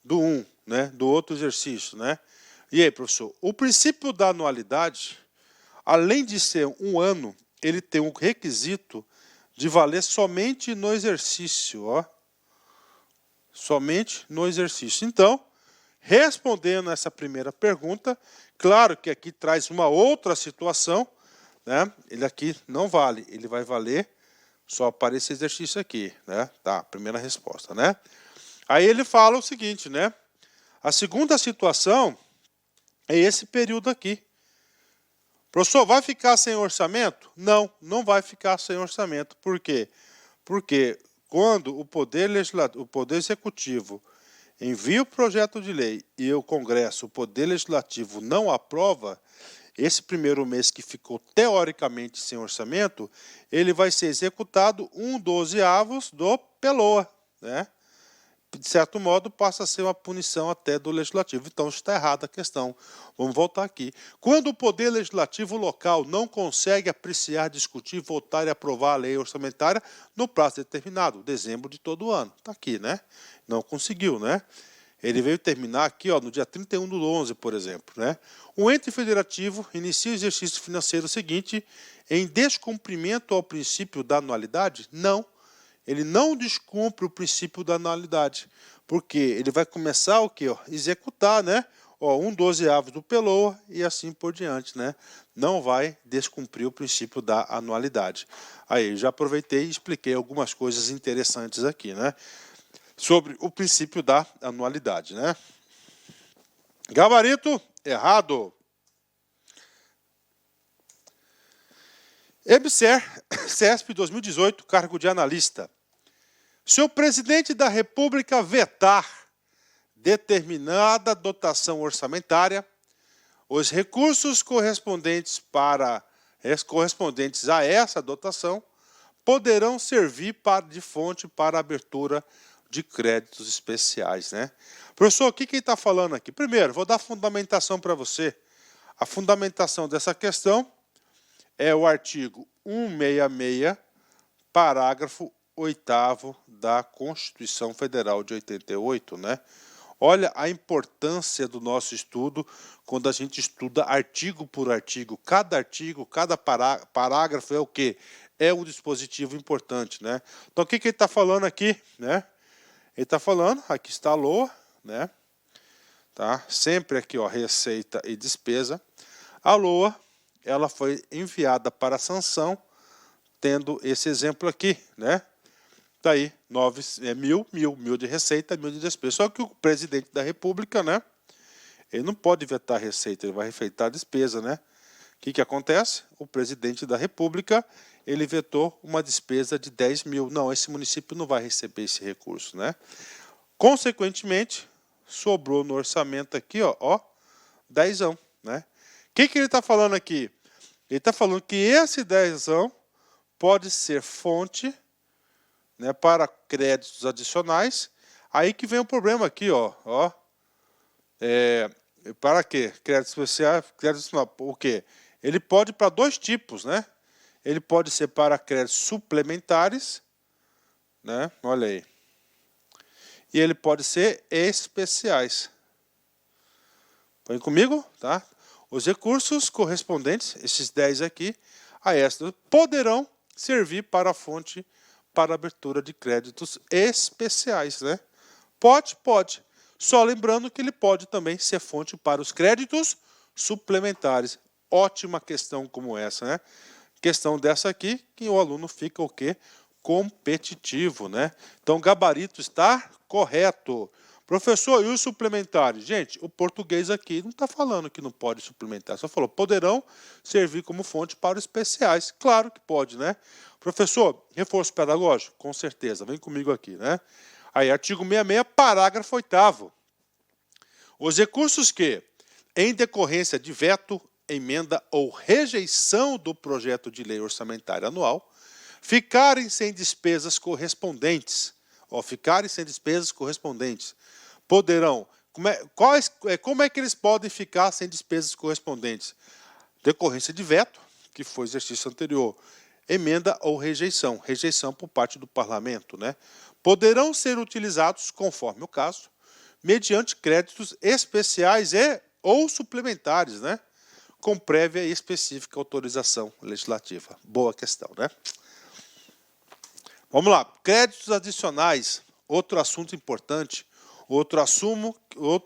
do 1, né? Do outro exercício, né? E aí, professor, o princípio da anualidade, além de ser um ano, ele tem um requisito de valer somente no exercício, ó. Somente no exercício. Então, Respondendo essa primeira pergunta, claro que aqui traz uma outra situação, né? Ele aqui não vale, ele vai valer só para esse exercício aqui, né? Tá, primeira resposta, né? Aí ele fala o seguinte, né? A segunda situação é esse período aqui. Professor, vai ficar sem orçamento? Não, não vai ficar sem orçamento. Por quê? Porque quando o Poder Legislativo, o Poder Executivo envia o projeto de lei e o Congresso, o Poder Legislativo, não aprova, esse primeiro mês que ficou teoricamente sem orçamento, ele vai ser executado 1/12 do PELOA, né? De certo modo, passa a ser uma punição até do Legislativo. Então, está errada a questão. Vamos voltar aqui. Quando o Poder Legislativo local não consegue apreciar, discutir, votar e aprovar a lei orçamentária no prazo determinado, dezembro de todo ano. Está aqui, né? Não conseguiu, né? Ele veio terminar aqui, ó, no dia 31/11, por exemplo, né? O ente federativo inicia o exercício financeiro seguinte em descumprimento ao princípio da anualidade? Não. Ele não descumpre o princípio da anualidade, porque ele vai começar o quê? Executar, né? 1/12 do PELOA e assim por diante, né? Não vai descumprir o princípio da anualidade. Aí, já aproveitei e expliquei algumas coisas interessantes aqui, né? Sobre o princípio da anualidade, né? Gabarito errado. EBSER, CESP 2018, cargo de analista. Se o presidente da República vetar determinada dotação orçamentária, os recursos correspondentes a essa dotação poderão servir de fonte para a abertura de créditos especiais, né? Professor, o que ele está falando aqui? Primeiro, vou dar a fundamentação para você. A fundamentação dessa questão é o artigo 166, parágrafo 8º da Constituição Federal de 88, né? Olha a importância do nosso estudo quando a gente estuda artigo por artigo. Cada parágrafo é o quê? É um dispositivo importante, né? Então, o que ele está falando aqui, né? Ele está falando, aqui está a LOA, né? Tá? Sempre aqui, ó, receita e despesa. A LOA, ela foi enviada para sanção, tendo esse exemplo aqui, né? Está aí, 1.000 de receita, 1.000 de despesa. Só que o presidente da República, né? Ele não pode vetar a receita, ele vai vetar a despesa, né? O que acontece? O presidente da República, ele vetou uma despesa de 10.000. Não, esse município não vai receber esse recurso, né? Consequentemente, sobrou no orçamento aqui, ó 10, né? O que ele está falando aqui? Ele está falando que esse 10 pode ser fonte, né, para créditos adicionais. Aí que vem o problema aqui, ó. Para quê? Crédito especial, crédito adicional. O quê? Ele pode para dois tipos, né? Ele pode ser para créditos suplementares, né? Olha aí. E ele pode ser especiais. Põe comigo, tá? Os recursos correspondentes, esses 10 aqui, a esta, poderão servir para a fonte para abertura de créditos especiais, né? Pode. Só lembrando que ele pode também ser fonte para os créditos suplementares. Ótima questão como essa, né? Questão dessa aqui, que o aluno fica o quê? Competitivo, né? Então, o gabarito está correto. Professor, e os suplementares? Gente, o português aqui não está falando que não pode suplementar, só falou poderão servir como fonte para os especiais. Claro que pode, né? Professor, reforço pedagógico? Com certeza, vem comigo aqui, né? Aí, artigo 66, parágrafo 8º. Os recursos que, em decorrência de veto, emenda ou rejeição do projeto de lei orçamentária anual, ficarem sem despesas correspondentes, poderão, como é que eles podem ficar sem despesas correspondentes? Decorrência de veto, que foi o exercício anterior, emenda ou rejeição por parte do parlamento, né? Poderão ser utilizados, conforme o caso, mediante créditos especiais ou suplementares, né? Com prévia e específica autorização legislativa. Boa questão, né? Vamos lá, créditos adicionais, outro assunto importante. Outro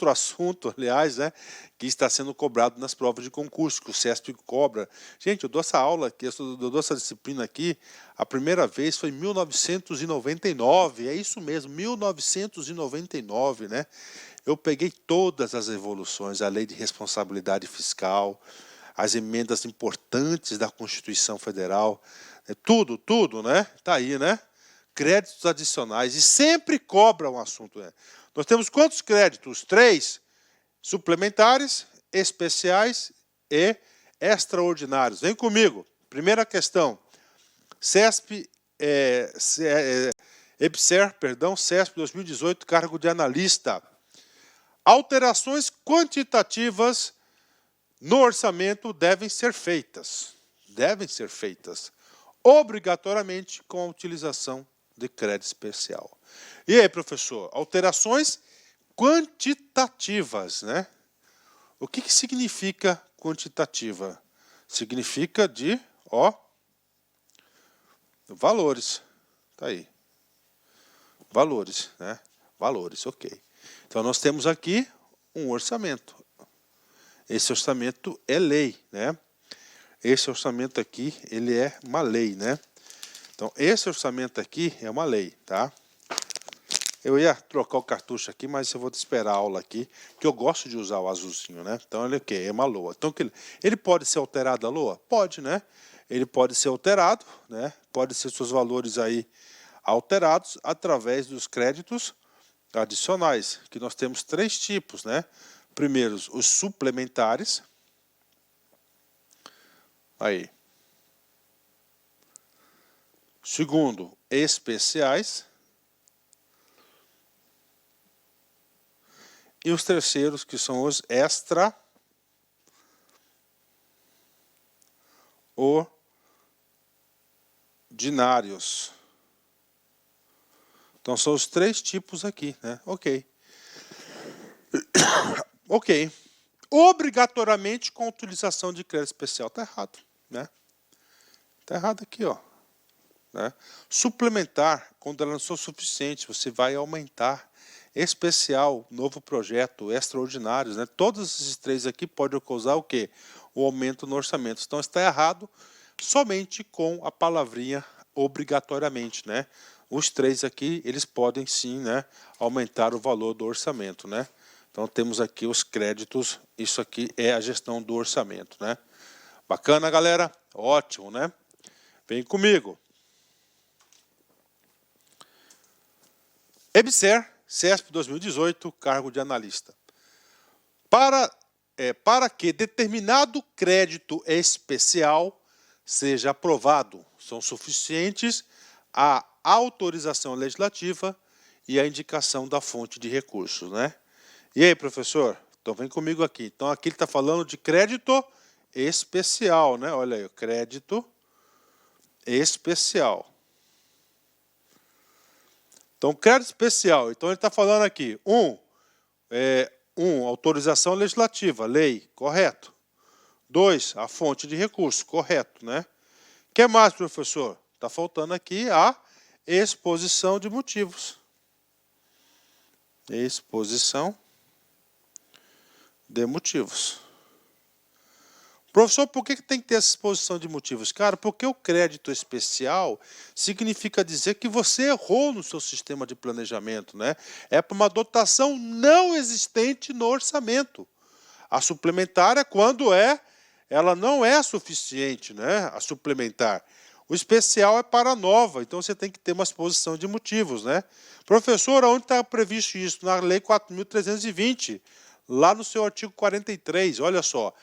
assunto, aliás, né, que está sendo cobrado nas provas de concurso, que o CESP cobra. Gente, eu dou essa aula aqui, eu dou essa disciplina aqui, a primeira vez foi em 1999, é isso mesmo, 1999, né? Eu peguei todas as evoluções, a lei de responsabilidade fiscal, as emendas importantes da Constituição Federal, tudo, né? Tá aí, né? Créditos adicionais, e sempre cobra um assunto, né? Nós temos quantos créditos? 3 suplementares, especiais e extraordinários. Vem comigo. Primeira questão. EBSER, CESP 2018, cargo de analista. Alterações quantitativas no orçamento devem ser feitas. Obrigatoriamente com a utilização de crédito especial. E aí, professor? Alterações quantitativas, né? O que significa quantitativa? Significa de, valores. Tá aí. Valores, né? Valores, ok. Então, nós temos aqui um orçamento. Esse orçamento é lei, né? Esse orçamento aqui, ele é uma lei, né? Então, esse orçamento aqui é uma lei, tá? Eu ia trocar o cartucho aqui, mas eu vou esperar a aula aqui, que eu gosto de usar o azulzinho, né? Então, ele é o quê? É uma LOA. Então, ele pode ser alterado a LOA? Pode, né? Ele pode ser alterado, né? Pode ser seus valores aí alterados através dos créditos adicionais, que nós temos 3 tipos, né? Primeiro, os suplementares. Aí. Segundo, especiais. E os terceiros, que são os extraordinários. Então, são os 3 tipos aqui, né? Ok. Ok. Obrigatoriamente com utilização de crédito especial. Está errado, né? Está errado aqui, ó. Né? Suplementar, quando ela não for suficiente, você vai aumentar. Especial, novo projeto, extraordinários, né? Todos esses 3 aqui podem causar o quê? O aumento no orçamento. Então, está errado somente com a palavrinha obrigatoriamente, né? Os 3 aqui, eles podem sim, né, aumentar o valor do orçamento, né? Então, temos aqui os créditos, isso aqui é a gestão do orçamento, né? Bacana, galera? Ótimo, né? Vem comigo. EBSER, CESP 2018, cargo de analista. Para que determinado crédito especial seja aprovado, são suficientes a autorização legislativa e a indicação da fonte de recursos, né? E aí, professor? Então, vem comigo aqui. Então, aqui ele está falando de crédito especial, né? Olha aí, crédito especial. Então, crédito especial. Então, ele está falando aqui, autorização legislativa, lei, correto. 2, a fonte de recurso, correto, né? O que mais, professor? Está faltando aqui a exposição de motivos. Exposição de motivos. Professor, por que tem que ter essa exposição de motivos? Cara, porque o crédito especial significa dizer que você errou no seu sistema de planejamento, né? É para uma dotação não existente no orçamento. A suplementar é quando ela não é suficiente, né? A suplementar. O especial é para nova, então você tem que ter uma exposição de motivos, né? Professor, onde está previsto isso? Na Lei 4.320, lá no seu artigo 43, olha só.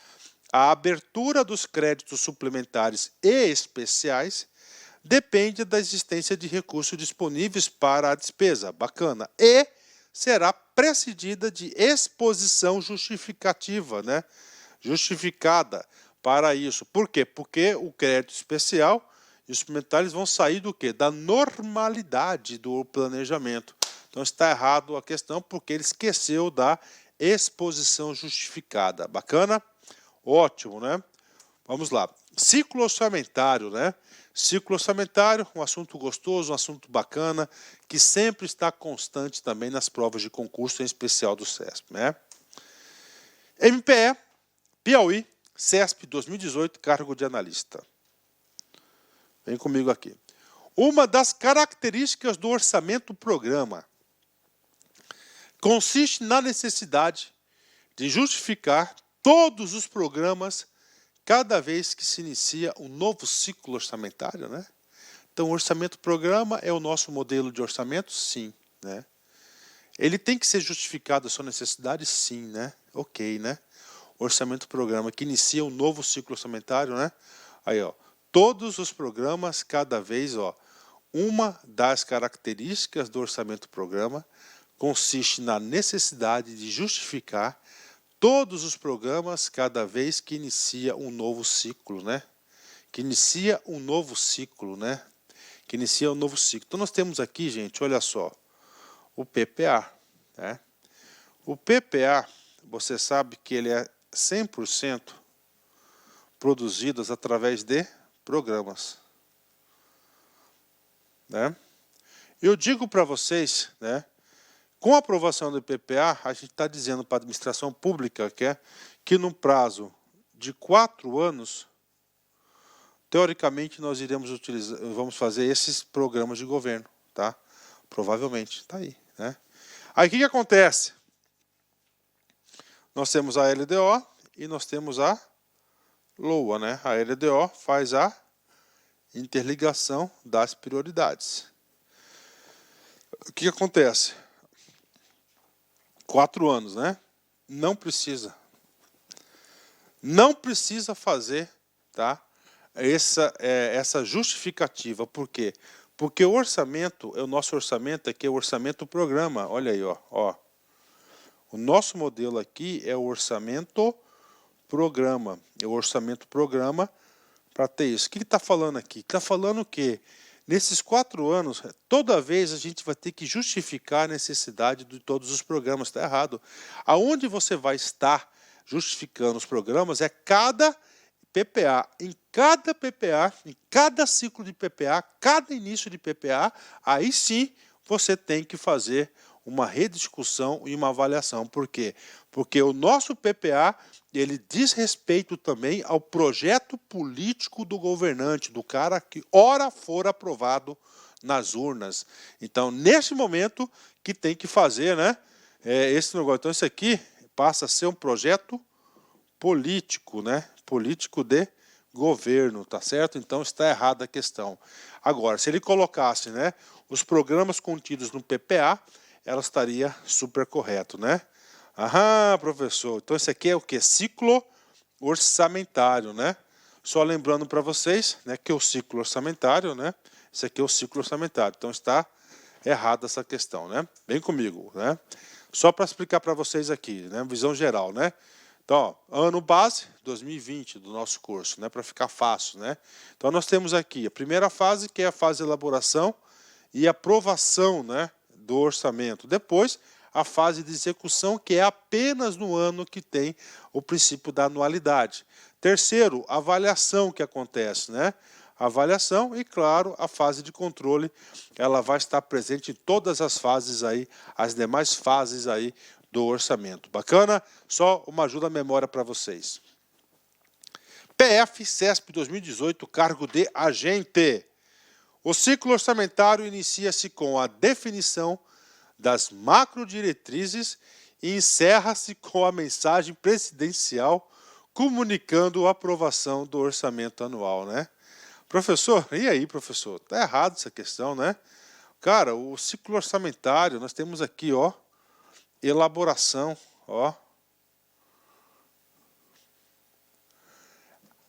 A abertura dos créditos suplementares e especiais depende da existência de recursos disponíveis para a despesa. Bacana. E será precedida de exposição justificativa, né? Justificada para isso. Por quê? Porque o crédito especial e os suplementares vão sair do quê? Da normalidade do planejamento. Então está errado a questão porque ele esqueceu da exposição justificada. Bacana? Ótimo, né? Vamos lá. ciclo orçamentário, né? Ciclo orçamentário, um assunto gostoso, um assunto bacana, que sempre está constante também nas provas de concurso, em especial do CESP, né? MPE, Piauí, CESP 2018, cargo de analista. Vem comigo aqui. Uma das características do orçamento-programa consiste na necessidade de justificar todos os programas cada vez que se inicia um novo ciclo orçamentário, né? Então, o orçamento-programa é o nosso modelo de orçamento? Sim, né? Ele tem que ser justificado a sua necessidade? Sim, né? Ok, né? Orçamento-programa que inicia um novo ciclo orçamentário, né? Aí, ó, todos os programas, cada vez, ó, uma das características do orçamento-programa consiste na necessidade de justificar todos os programas cada vez que inicia um novo ciclo, né? Que inicia um novo ciclo, né? Que inicia um novo ciclo. Então nós temos aqui, gente, olha só, o PPA, né? O PPA, você sabe que ele é 100% produzido através de programas, né? Eu digo para vocês, né? Com a aprovação do PPA, a gente está dizendo para a administração pública que num prazo de 4 anos, teoricamente nós iremos utilizar, vamos fazer esses programas de governo, tá? Provavelmente, está aí, né? Aí o que acontece? Nós temos a LDO e nós temos a LOA, né? A LDO faz a interligação das prioridades. O que acontece? 4 anos, né? Não precisa. Não precisa fazer, tá? Essa justificativa. Por quê? Porque o orçamento, o nosso orçamento aqui é o orçamento-programa. Olha aí, ó. O nosso modelo aqui é o orçamento-programa. É o orçamento-programa para ter isso. O que está falando aqui? Está falando que nesses 4 anos, toda vez a gente vai ter que justificar a necessidade de todos os programas. Está errado. Aonde você vai estar justificando os programas é cada PPA. Em cada PPA, em cada ciclo de PPA, cada início de PPA, aí sim você tem que fazer uma rediscussão e uma avaliação. Por quê? Porque o nosso PPA, ele diz respeito também ao projeto político do governante, do cara que ora for aprovado nas urnas. Então, nesse momento que tem que fazer, né, esse negócio. Então, isso aqui passa a ser um projeto político, né, político de governo, tá certo? Então, está errada a questão. Agora, se ele colocasse, né, os programas contidos no PPA, ela estaria super correto, né? Aham, professor. Então, esse aqui é o quê? Ciclo orçamentário, né? Só lembrando para vocês, né, que o ciclo orçamentário, né? Esse aqui é o ciclo orçamentário. Então, está errada essa questão, né? Vem comigo, né? Só para explicar para vocês aqui, né? Visão geral, né? Então, ó, ano base, 2020 do nosso curso, né? Para ficar fácil, né? Então, nós temos aqui a primeira fase, que é a fase de elaboração e aprovação, né, do orçamento. Depois, a fase de execução, que é apenas no ano que tem o princípio da anualidade. Terceiro, avaliação que acontece, né? Avaliação e, claro, a fase de controle, ela vai estar presente em todas as fases aí, as demais fases aí do orçamento. Bacana? Só uma ajuda à memória para vocês. PF CESP 2018, cargo de agente. O ciclo orçamentário inicia-se com a definição das macrodiretrizes e encerra-se com a mensagem presidencial comunicando a aprovação do orçamento anual, né? Professor, e aí, professor? Tá errado essa questão, né? Cara, o ciclo orçamentário, nós temos aqui, ó, elaboração, ó.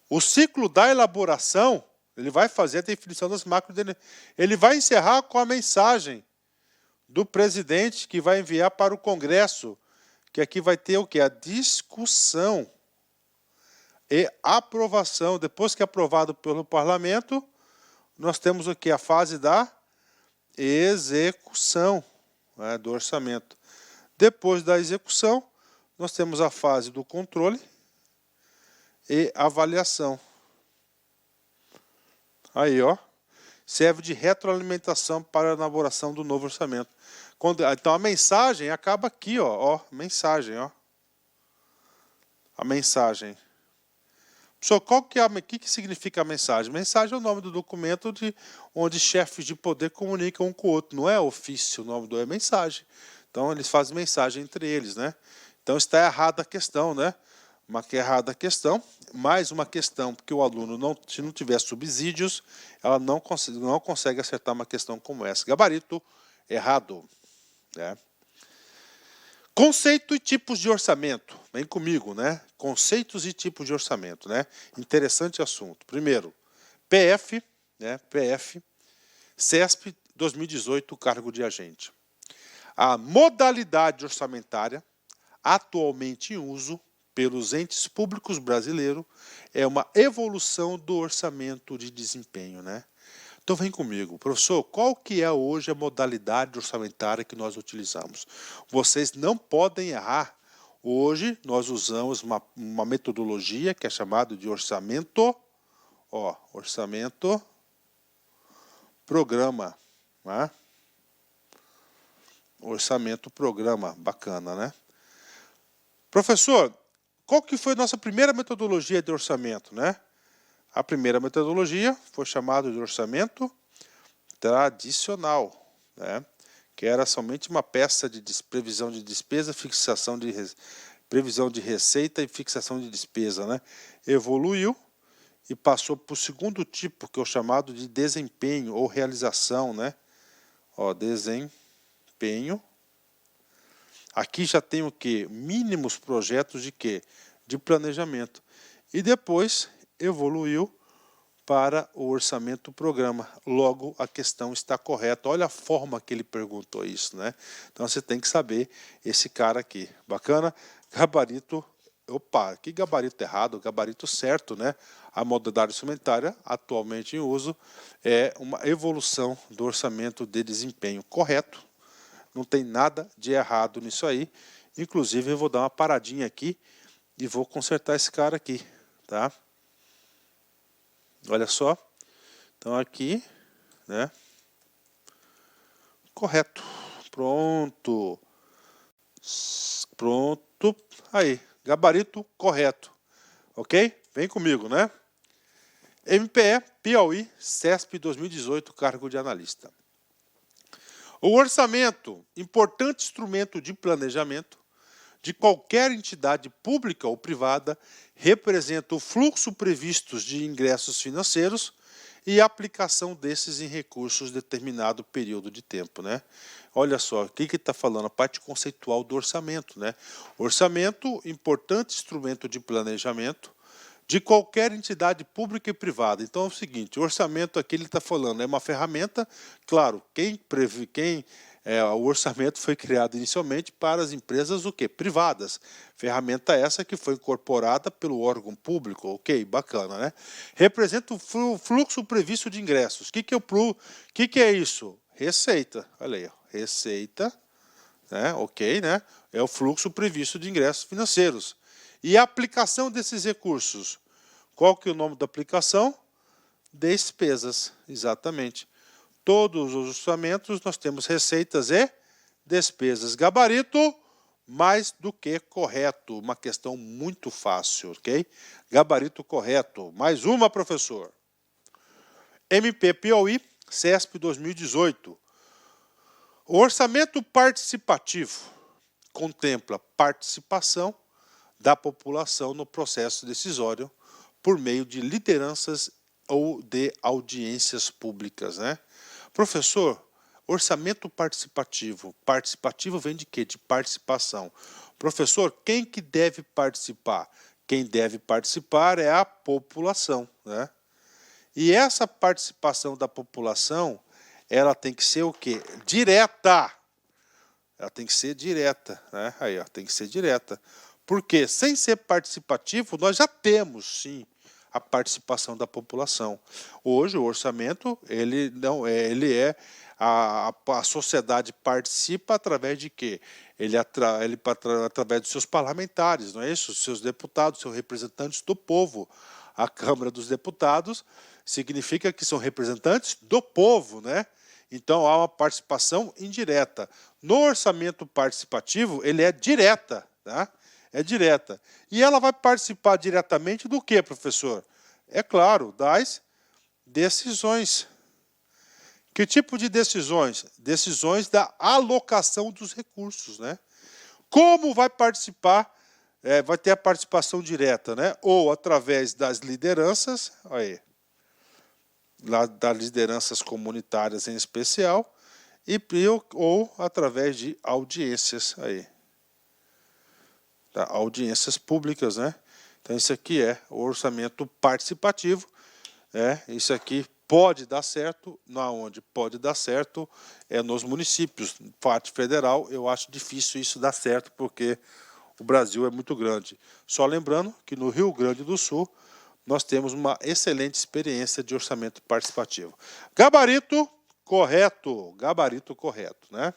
O ciclo da elaboração, ele vai fazer a definição das macrodiretrizes. Ele vai encerrar com a mensagem do presidente que vai enviar para o Congresso, que aqui vai ter o quê? A discussão e aprovação. Depois que é aprovado pelo parlamento, nós temos o quê? A fase da execução, né, do orçamento. Depois da execução, nós temos a fase do controle e avaliação. Aí, ó. Serve de retroalimentação para a elaboração do novo orçamento. Então a mensagem acaba aqui, ó, mensagem, ó. A mensagem. Pessoal, que significa a mensagem? Mensagem é o nome do documento onde chefes de poder comunicam um com o outro. Não é ofício, o nome é mensagem. Então eles fazem mensagem entre eles, né? Então está errada a questão, né? Errada a questão, mais uma questão, porque o aluno, se não tiver subsídios, ela não consegue acertar uma questão como essa. Gabarito errado. Né? Conceito e tipos de orçamento. Vem comigo, né? Conceitos e tipos de orçamento, né? Interessante assunto. Primeiro, PF, né? PF, CESP 2018, cargo de agente. A modalidade orçamentária atualmente em uso pelos entes públicos brasileiros é uma evolução do orçamento de desempenho, né? Então vem comigo, professor, qual que é hoje a modalidade orçamentária que nós utilizamos? Vocês não podem errar. Hoje nós usamos uma metodologia que é chamada de orçamento, ó, orçamento programa, né? Orçamento programa, bacana, né? Professor, qual que foi a nossa primeira metodologia de orçamento, né? A primeira metodologia foi chamada de orçamento tradicional, né? Que era somente uma peça de previsão de despesa, previsão de receita e fixação de despesa, né? Evoluiu e passou para o segundo tipo, que é o chamado de desempenho ou realização, né? Ó, desempenho. Aqui já tem o que? Mínimos projetos de quê? De planejamento. E depois evoluiu para o orçamento programa. Logo, a questão está correta. Olha a forma que ele perguntou isso, né? Então você tem que saber esse cara aqui. Bacana? Gabarito. Opa, que gabarito errado, gabarito certo, né? A modalidade orçamentária, atualmente em uso, é uma evolução do orçamento de desempenho. Correto? Não tem nada de errado nisso aí. Inclusive, eu vou dar uma paradinha aqui e vou consertar esse cara aqui, tá? Olha só. Então aqui, né? Correto. Pronto. Pronto. Aí, gabarito correto. Ok? Vem comigo, né? MPE, Piauí, CESP 2018, cargo de analista. O orçamento, importante instrumento de planejamento de qualquer entidade pública ou privada, representa o fluxo previsto de ingressos financeiros e a aplicação desses em recursos em determinado período de tempo, né? Olha só, o que está falando? A parte conceitual do orçamento, né? Orçamento, importante instrumento de planejamento de qualquer entidade pública e privada. Então é o seguinte, o orçamento aqui ele está falando, é uma ferramenta, claro, o orçamento foi criado inicialmente para as empresas o quê? Privadas. Ferramenta essa que foi incorporada pelo órgão público, ok? Bacana, né? Representa o fluxo previsto de ingressos. O que é isso? Receita. Olha aí, ó. Receita, né? Ok, né? É o fluxo previsto de ingressos financeiros. E a aplicação desses recursos? Qual que é o nome da aplicação? Despesas, exatamente. Todos os orçamentos nós temos receitas e despesas. Gabarito, mais do que correto. Uma questão muito fácil, ok? Gabarito correto. Mais uma, professor. MP Piauí, CESP 2018. O orçamento participativo contempla participação da população no processo decisório por meio de lideranças ou de audiências públicas, né? Professor, orçamento participativo. Participativo vem de quê? De participação. Professor, quem que deve participar? Quem deve participar é a população, né? E essa participação da população, ela tem que ser o quê? Direta. Ela tem que ser direta, né? Aí, ó, tem que ser direta. Porque sem ser participativo, nós já temos, sim, a participação da população. Hoje, o orçamento, a sociedade participa através de quê? Através dos seus parlamentares, não é isso? Seus deputados, seus representantes do povo. A Câmara dos Deputados significa que são representantes do povo, né? Então há uma participação indireta. No orçamento participativo, ele é direta, tá? É direta. E ela vai participar diretamente do quê, professor? É claro, das decisões. Que tipo de decisões? Decisões da alocação dos recursos, né? Como vai participar? Vai ter a participação direta, né? Ou através das lideranças, aí, das lideranças comunitárias em especial, ou através de audiências, aí, tá? Audiências públicas, né? Então isso aqui é o orçamento participativo, isso aqui pode dar certo, onde pode dar certo é nos municípios. Parte federal, eu acho difícil isso dar certo, porque o Brasil é muito grande. Só lembrando que no Rio Grande do Sul, nós temos uma excelente experiência de orçamento participativo. Gabarito correto, né?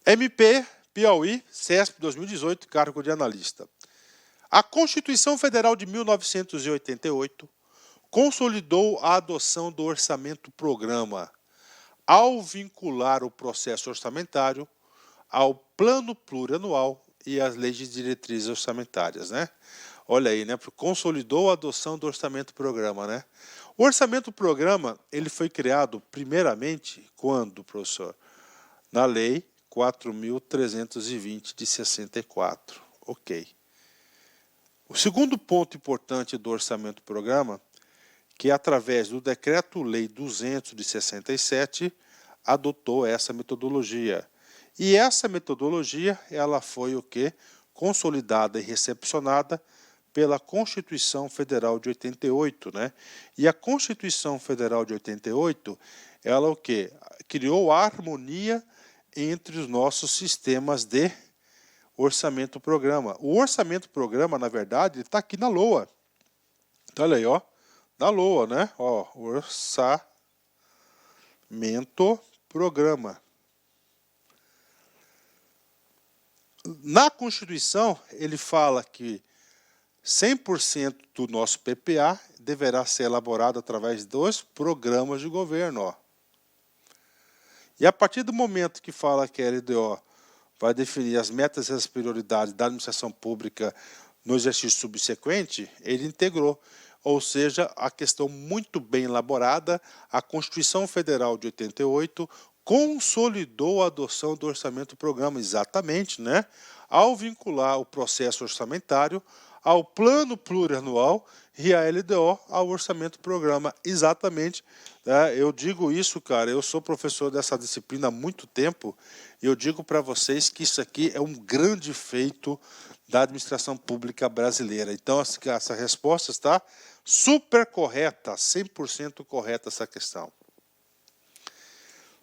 MP, Piauí, CESP 2018, cargo de analista. A Constituição Federal de 1988 consolidou a adoção do orçamento-programa ao vincular o processo orçamentário ao plano plurianual e às leis de diretrizes orçamentárias, né? Olha aí, né? Consolidou a adoção do orçamento-programa, né? O orçamento-programa, ele foi criado primeiramente quando, professor? Na Lei 4.320 de 64. Ok. O segundo ponto importante do orçamento-programa, que através do Decreto-Lei 200 de 67, adotou essa metodologia. E essa metodologia, ela foi o quê? Consolidada e recepcionada pela Constituição Federal de 88, né? E a Constituição Federal de 88, ela o quê? Criou a harmonia entre os nossos sistemas de orçamento-programa. O orçamento-programa, na verdade, está aqui na LOA. Então, olha aí, ó. Na LOA, né? Ó, orçamento-programa. Na Constituição, ele fala que 100% do nosso PPA deverá ser elaborado através dos programas de governo. Ó. E a partir do momento que fala que a LDO vai definir as metas e as prioridades da administração pública no exercício subsequente, ele integrou. Ou seja, a questão muito bem elaborada, a Constituição Federal de 88 consolidou a adoção do orçamento-programa, exatamente, né? Ao vincular o processo orçamentário ao plano plurianual e a LDO ao orçamento-programa, exatamente. Né? Eu digo isso, cara, eu sou professor dessa disciplina há muito tempo, e eu digo para vocês que isso aqui é um grande feito da administração pública brasileira. Então, essa resposta está super correta, 100% correta essa questão.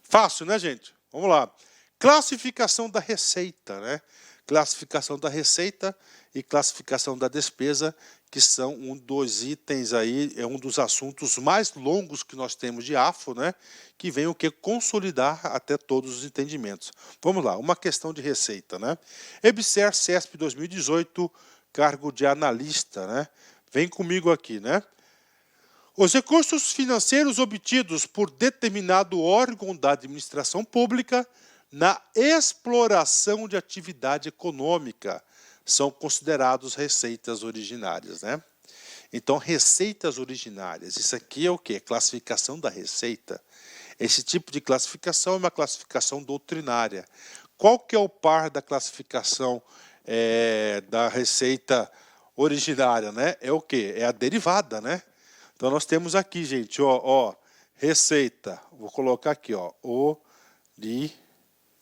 Fácil, né, gente? Vamos lá. Classificação da receita, né? Classificação da receita e classificação da despesa, que são um dos itens aí, é um dos assuntos mais longos que nós temos de AFO, né? Que vem o que? Consolidar até todos os entendimentos. Vamos lá, uma questão de receita, né? EBSER CESP 2018, cargo de analista, né? Vem comigo aqui, né? Os recursos financeiros obtidos por determinado órgão da administração pública na exploração de atividade econômica são considerados receitas originárias, né? Então, receitas originárias, isso aqui é o quê? Classificação da receita. Esse tipo de classificação é uma classificação doutrinária. Qual que é o par da classificação da receita originária, né? É o quê? É a derivada, né? Então, nós temos aqui, gente, ó, receita. Vou colocar aqui, ó,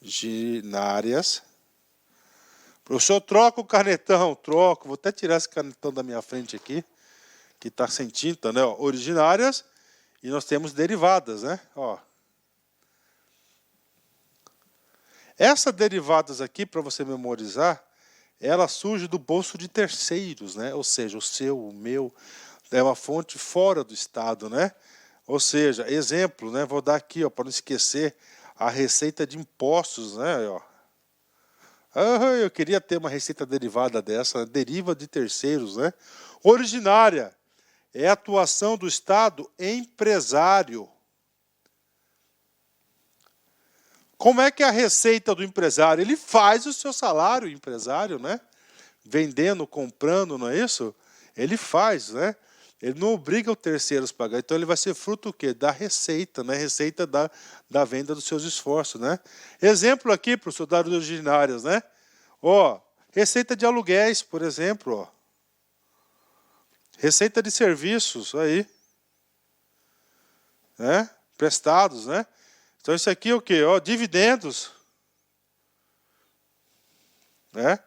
originárias. Professor, troca o canetão, troco. Vou até tirar esse canetão da minha frente aqui, que está sem tinta, né? Ó, originárias, e nós temos derivadas, né? Ó. Essas derivadas aqui, para você memorizar, ela surge do bolso de terceiros, né? Ou seja, o seu, o meu, é uma fonte fora do Estado, né? Ou seja, exemplo, né? Vou dar aqui, ó, para não esquecer, a receita de impostos, né? Ó. Eu queria ter uma receita derivada dessa, deriva de terceiros, né? Originária é a atuação do Estado empresário. Como é que é a receita do empresário? Ele faz o seu salário, empresário, né? Vendendo, comprando, não é isso? Ele faz, né? Ele não obriga os terceiros a pagar. Então, ele vai ser fruto o quê? Da receita, né? Receita da venda dos seus esforços, né? Exemplo aqui para os soldados originários, né? Ó, receita de aluguéis, por exemplo, ó. Receita de serviços, aí. Né? Prestados, né? Então, isso aqui é o quê? Ó, dividendos. Né?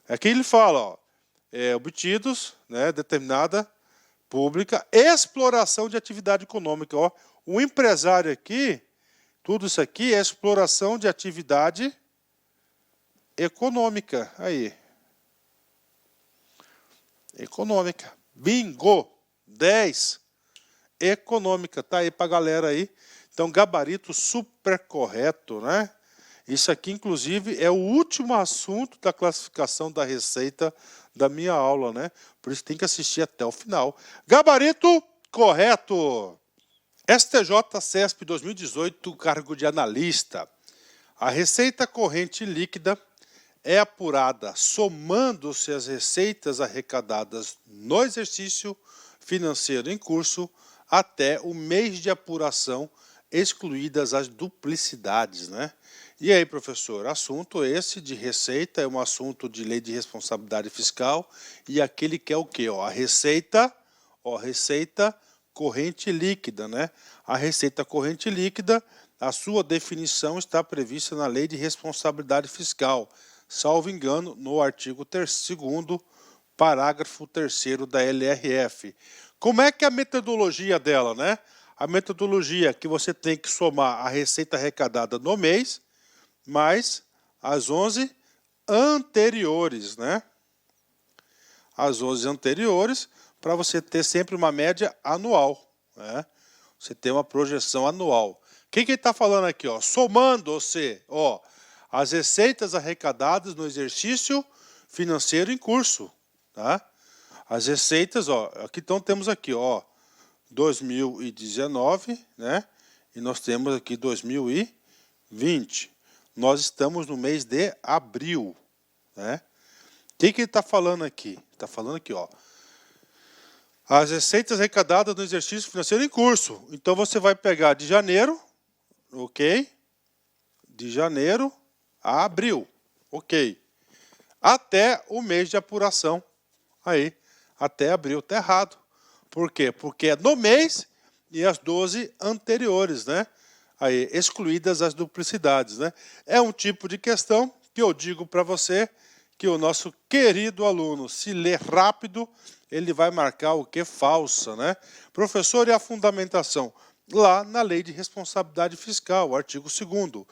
Aqui ele fala, ó, obtidos, né, determinada pública, exploração de atividade econômica. Ó. O empresário aqui, tudo isso aqui é exploração de atividade econômica. Aí. Econômica. Bingo! 10. Econômica. Tá aí para a galera aí. Então, gabarito super correto, né? Isso aqui, inclusive, é o último assunto da classificação da receita da minha aula, né? Por isso tem que assistir até o final. Gabarito correto. STJ-CESP 2018, cargo de analista. A receita corrente líquida é apurada somando-se as receitas arrecadadas no exercício financeiro em curso até o mês de apuração, excluídas as duplicidades, né? E aí, professor, assunto esse de receita é um assunto de lei de responsabilidade fiscal e aquele que é o quê? Ó, a receita corrente líquida, né? A receita corrente líquida, a sua definição está prevista na lei de responsabilidade fiscal, salvo engano, no artigo 2º, parágrafo 3º da LRF. Como é que é a metodologia dela, né? A metodologia é que você tem que somar a receita arrecadada no mês, mais as 11 anteriores, né? As 11 anteriores, para você ter sempre uma média anual, né? Você tem uma projeção anual. O que ele está falando aqui? Ó? Somando-se, ó, as receitas arrecadadas no exercício financeiro em curso, tá? As receitas, ó, aqui então temos aqui, ó, 2019, né? E nós temos aqui 2020. Nós estamos no mês de abril, né? O que ele está falando aqui? Está falando aqui, ó. As receitas arrecadadas no exercício financeiro em curso. Então, você vai pegar de janeiro, ok? De janeiro a abril, ok? Até o mês de apuração. Aí, até abril, tá errado. Por quê? Porque é no mês e as 12 anteriores, né? Aí, excluídas as duplicidades, né? É um tipo de questão que eu digo para você que o nosso querido aluno, se ler rápido, ele vai marcar o que? Falsa, né? Professor, e a fundamentação? Lá na Lei de Responsabilidade Fiscal, artigo 2º.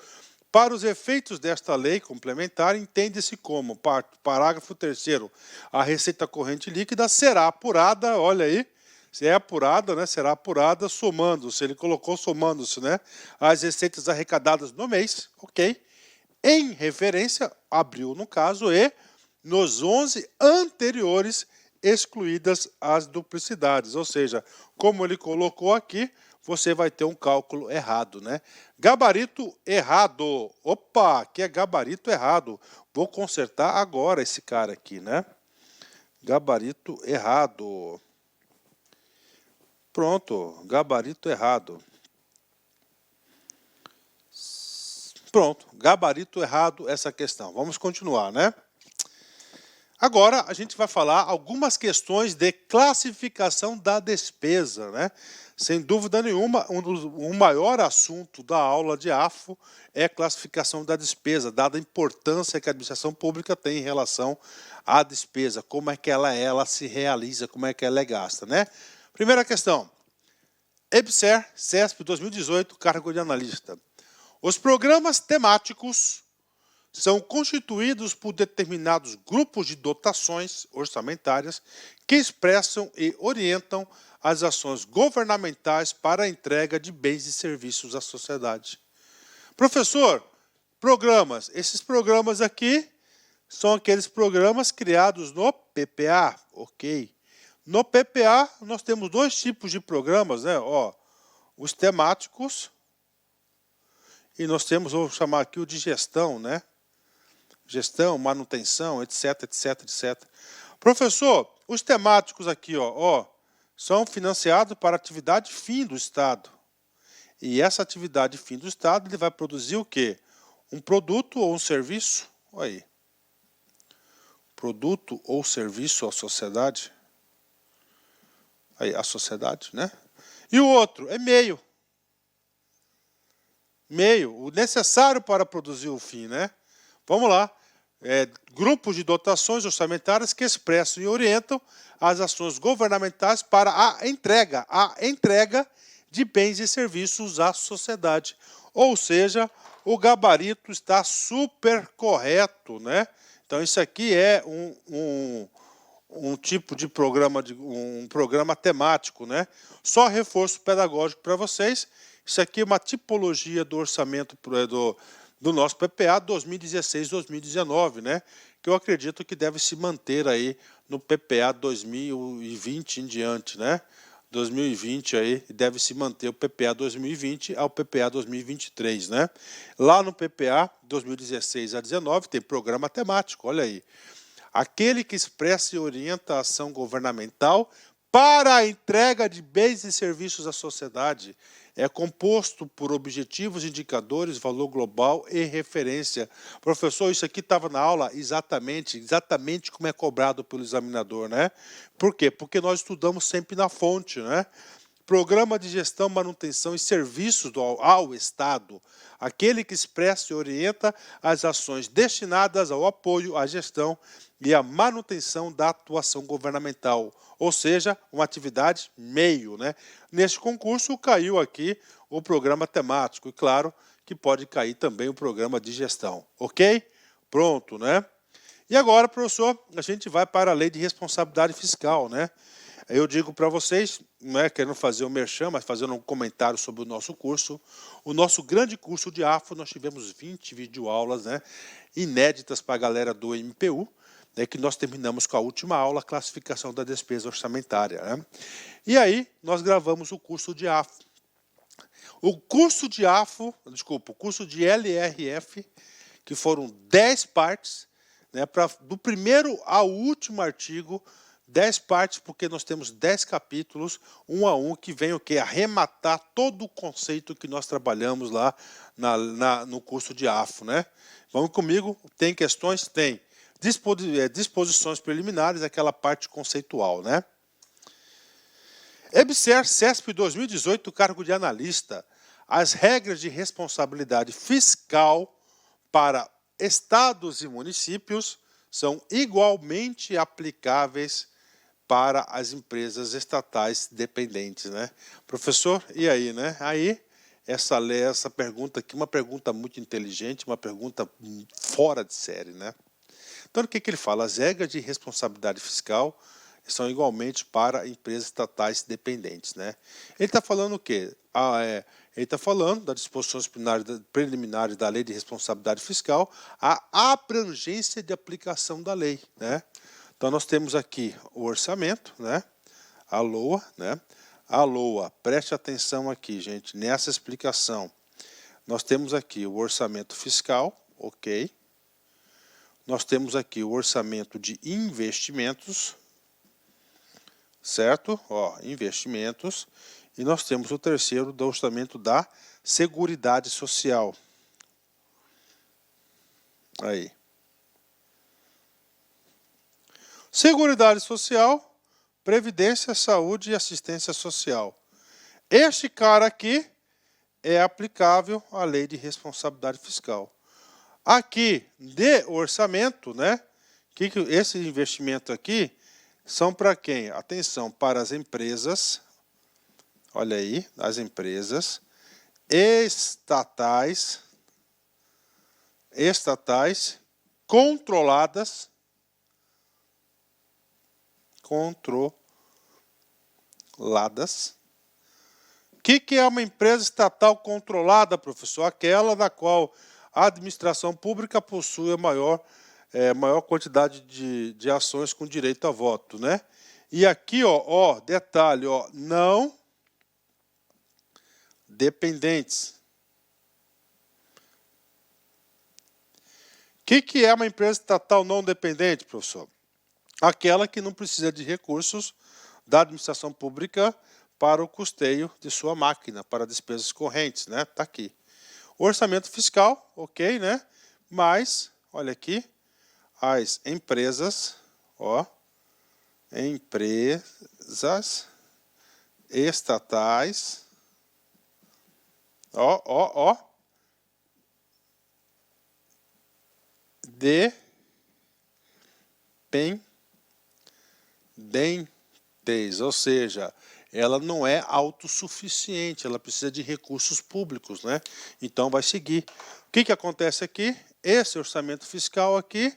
Para os efeitos desta lei complementar, entende-se como, parágrafo 3º, a receita corrente líquida será apurada, olha aí, se é apurada, né, será apurada somando-se, ele colocou somando-se, né, as receitas arrecadadas no mês, ok? Em referência, abril no caso, e nos 11 anteriores, excluídas as duplicidades. Ou seja, como ele colocou aqui, você vai ter um cálculo errado, né? Gabarito errado. Opa, aqui é gabarito errado. Vou consertar agora esse cara aqui, né? Gabarito errado. Pronto, gabarito errado. Pronto, gabarito errado essa questão. Vamos continuar, né? Agora a gente vai falar algumas questões de classificação da despesa, né? Sem dúvida nenhuma, o maior assunto da aula de AFO é a classificação da despesa, dada a importância que a administração pública tem em relação à despesa, como é que ela se realiza, como é que ela é gasta, né? Primeira questão, EBSER, CESP 2018, cargo de analista. Os programas temáticos são constituídos por determinados grupos de dotações orçamentárias que expressam e orientam as ações governamentais para a entrega de bens e serviços à sociedade. Professor, programas. Esses programas aqui são aqueles programas criados no PPA, ok? No PPA, nós temos dois tipos de programas, né? Ó, os temáticos e nós temos, vou chamar aqui o de gestão, né? Gestão, manutenção, etc, etc, etc. Professor, os temáticos aqui, ó, são financiados para atividade fim do Estado. E essa atividade fim do Estado, ele vai produzir o quê? Um produto ou um serviço? Olha aí. Produto ou serviço à sociedade? Aí, a sociedade, né? E o outro é meio. Meio, o necessário para produzir o fim, né? Vamos lá. Grupos de dotações orçamentárias que expressam e orientam as ações governamentais para a entrega de bens e serviços à sociedade. Ou seja, o gabarito está super correto, né? Então, isso aqui é um tipo de programa, um programa temático, né? Só reforço pedagógico para vocês. Isso aqui é uma tipologia do orçamento do nosso PPA 2016-2019, né? Que eu acredito que deve se manter aí no PPA 2020 em diante, né? 2020 aí deve se manter o PPA 2020 ao PPA 2023, né? Lá no PPA 2016 a 19 tem programa temático, olha aí. Aquele que expressa e orienta a ação governamental para a entrega de bens e serviços à sociedade. É composto por objetivos, indicadores, valor global e referência. Professor, isso aqui estava na aula exatamente como é cobrado pelo examinador, né? Por quê? Porque nós estudamos sempre na fonte, né? Programa de gestão, manutenção e serviços ao Estado. Aquele que expressa e orienta as ações destinadas ao apoio, à gestão e à manutenção da atuação governamental. Ou seja, uma atividade meio, né? Neste concurso caiu aqui o programa temático e claro que pode cair também o programa de gestão. Ok? Pronto, né? E agora, professor, a gente vai para a lei de responsabilidade fiscal, né? Eu digo para vocês, não é querendo fazer o merchan, mas fazendo um comentário sobre o nosso curso. O nosso grande curso de AFO, nós tivemos 20 videoaulas, né, inéditas para a galera do MPU, né, que nós terminamos com a última aula, classificação da despesa orçamentária, né? E aí, nós gravamos o curso de AFO. O curso de AFO, desculpa, o curso de LRF, que foram 10 partes, né, do primeiro ao último artigo, 10 partes, porque nós temos 10 capítulos, um a um, que vem o quê? Arrematar todo o conceito que nós trabalhamos lá no curso de AFO, né? Vamos comigo? Tem questões? Tem. Disposições preliminares, aquela parte conceitual, né? EBSER CESP 2018, cargo de analista. As regras de responsabilidade fiscal para estados e municípios são igualmente aplicáveis para as empresas estatais dependentes, né? Professor, e aí, né? Aí, essa pergunta aqui, uma pergunta muito inteligente, uma pergunta fora de série, né? Então, o que ele fala? As regras de responsabilidade fiscal são igualmente para empresas estatais dependentes, né? Ele está falando o quê? Ele está falando das disposições preliminares da Lei de Responsabilidade Fiscal, a abrangência de aplicação da lei, né? Então, nós temos aqui o orçamento, né? A LOA, né? A LOA, preste atenção aqui, gente, nessa explicação. Nós temos aqui o orçamento fiscal, ok? Nós temos aqui o orçamento de investimentos, certo? Ó, investimentos. E nós temos o terceiro do orçamento da Seguridade Social. Aí. Seguridade Social, Previdência, Saúde e Assistência Social. Este cara aqui é aplicável à Lei de Responsabilidade Fiscal. Aqui, de orçamento, né? Que esse investimento aqui são para quem? Atenção, para as empresas, olha aí, as empresas estatais controladas, O que é uma empresa estatal controlada, professor? Aquela da qual a administração pública possui a maior quantidade de ações com direito a voto, né? E aqui, ó, detalhe, ó, não dependentes. O que é uma empresa estatal não dependente, professor? Aquela que não precisa de recursos da administração pública para o custeio de sua máquina, para despesas correntes, né? Tá aqui. Orçamento fiscal, ok, né? Mas, olha aqui, as empresas, ó, empresas estatais, ó, dependentes, ou seja, ela não é autossuficiente, ela precisa de recursos públicos, né? Então vai seguir. O que acontece aqui? Esse orçamento fiscal aqui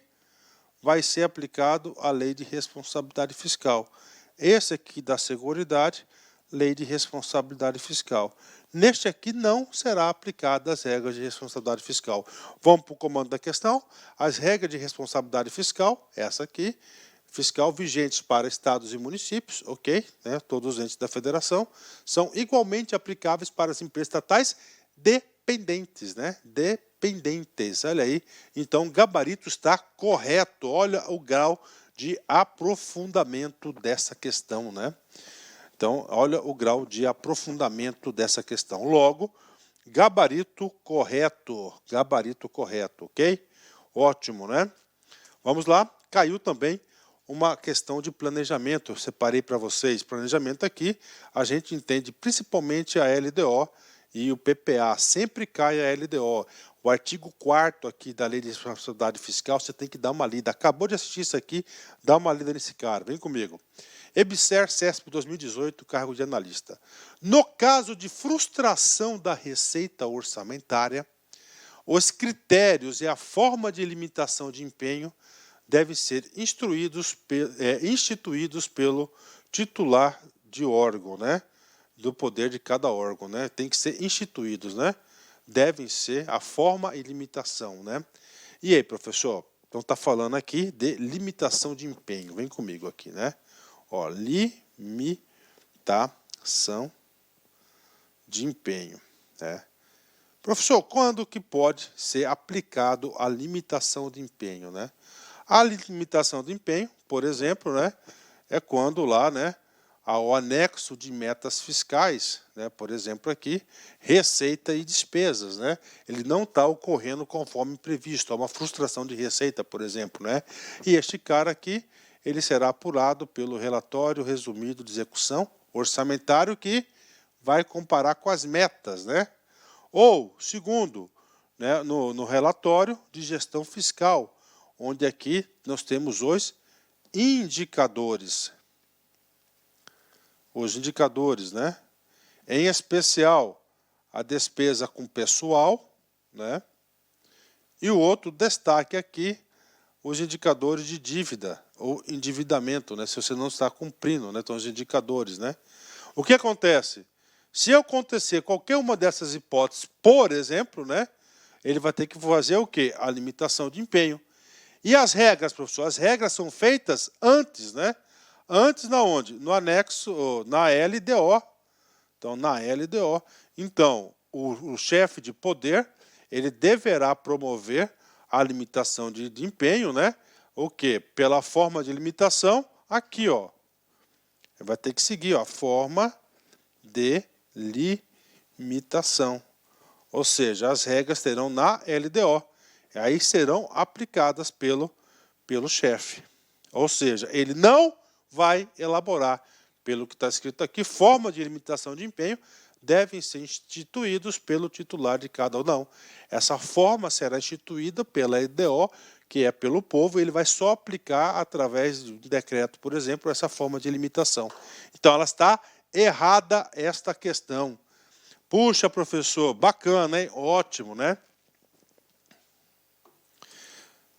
vai ser aplicado à lei de responsabilidade fiscal. Esse aqui da Seguridade, lei de responsabilidade fiscal. Neste aqui não será aplicada as regras de responsabilidade fiscal. Vamos para o comando da questão. As regras de responsabilidade fiscal, essa aqui, fiscal vigentes para estados e municípios, ok? Né, todos os entes da federação, são igualmente aplicáveis para as empresas estatais dependentes, né? Dependentes, olha aí. Então, o gabarito está correto. Olha o grau de aprofundamento dessa questão, né? Então, olha o grau de aprofundamento dessa questão. Logo, gabarito correto, ok? Ótimo, né? Vamos lá, caiu também uma questão de planejamento, eu separei para vocês. Planejamento aqui, a gente entende principalmente a LDO e o PPA, sempre cai a LDO. O artigo 4º aqui da Lei de Responsabilidade Fiscal, você tem que dar uma lida. Acabou de assistir isso aqui, dá uma lida nesse cara, vem comigo. EBSER CESP 2018, cargo de analista. No caso de frustração da receita orçamentária, os critérios e a forma de limitação de empenho devem ser instituídos pelo titular de órgão, né? Do poder de cada órgão, né? Tem que ser instituídos, né? Devem ser a forma e limitação, né? E aí, professor? Então está falando aqui de limitação de empenho. Vem comigo aqui, né? Ó, limitação de empenho, né? Professor, quando que pode ser aplicado a limitação de empenho, né? A limitação de empenho, por exemplo, né, é quando lá, né, ao anexo de metas fiscais, né, por exemplo aqui, receita e despesas, né, ele não está ocorrendo conforme previsto, há uma frustração de receita, por exemplo, né, e este cara aqui, ele será apurado pelo relatório resumido de execução orçamentário que vai comparar com as metas, né, ou, segundo, né, no relatório de gestão fiscal, onde aqui nós temos os indicadores. Os indicadores, né? Em especial, a despesa com pessoal, né? E o outro destaque aqui, os indicadores de dívida ou endividamento, né? Se você não está cumprindo, né? Então, os indicadores, né? O que acontece? Se acontecer qualquer uma dessas hipóteses, por exemplo, né? Ele vai ter que fazer o quê? A limitação de empenho. E as regras, professor? As regras são feitas antes, né? Antes na onde? No anexo, na LDO. Então, na LDO. Então, o chefe de poder, ele deverá promover a limitação de empenho, né? O quê? Pela forma de limitação, aqui, ó. Ele vai ter que seguir, ó, a forma de limitação. Ou seja, as regras terão na LDO. Aí serão aplicadas pelo chefe. Ou seja, ele não vai elaborar, pelo que está escrito aqui, forma de limitação de empenho devem ser instituídos pelo titular de cada ou não. Essa forma será instituída pela LDO, que é pelo povo, e ele vai só aplicar através de um decreto, por exemplo, essa forma de limitação. Então, ela está errada esta questão. Puxa, professor, bacana, hein? Ótimo, né?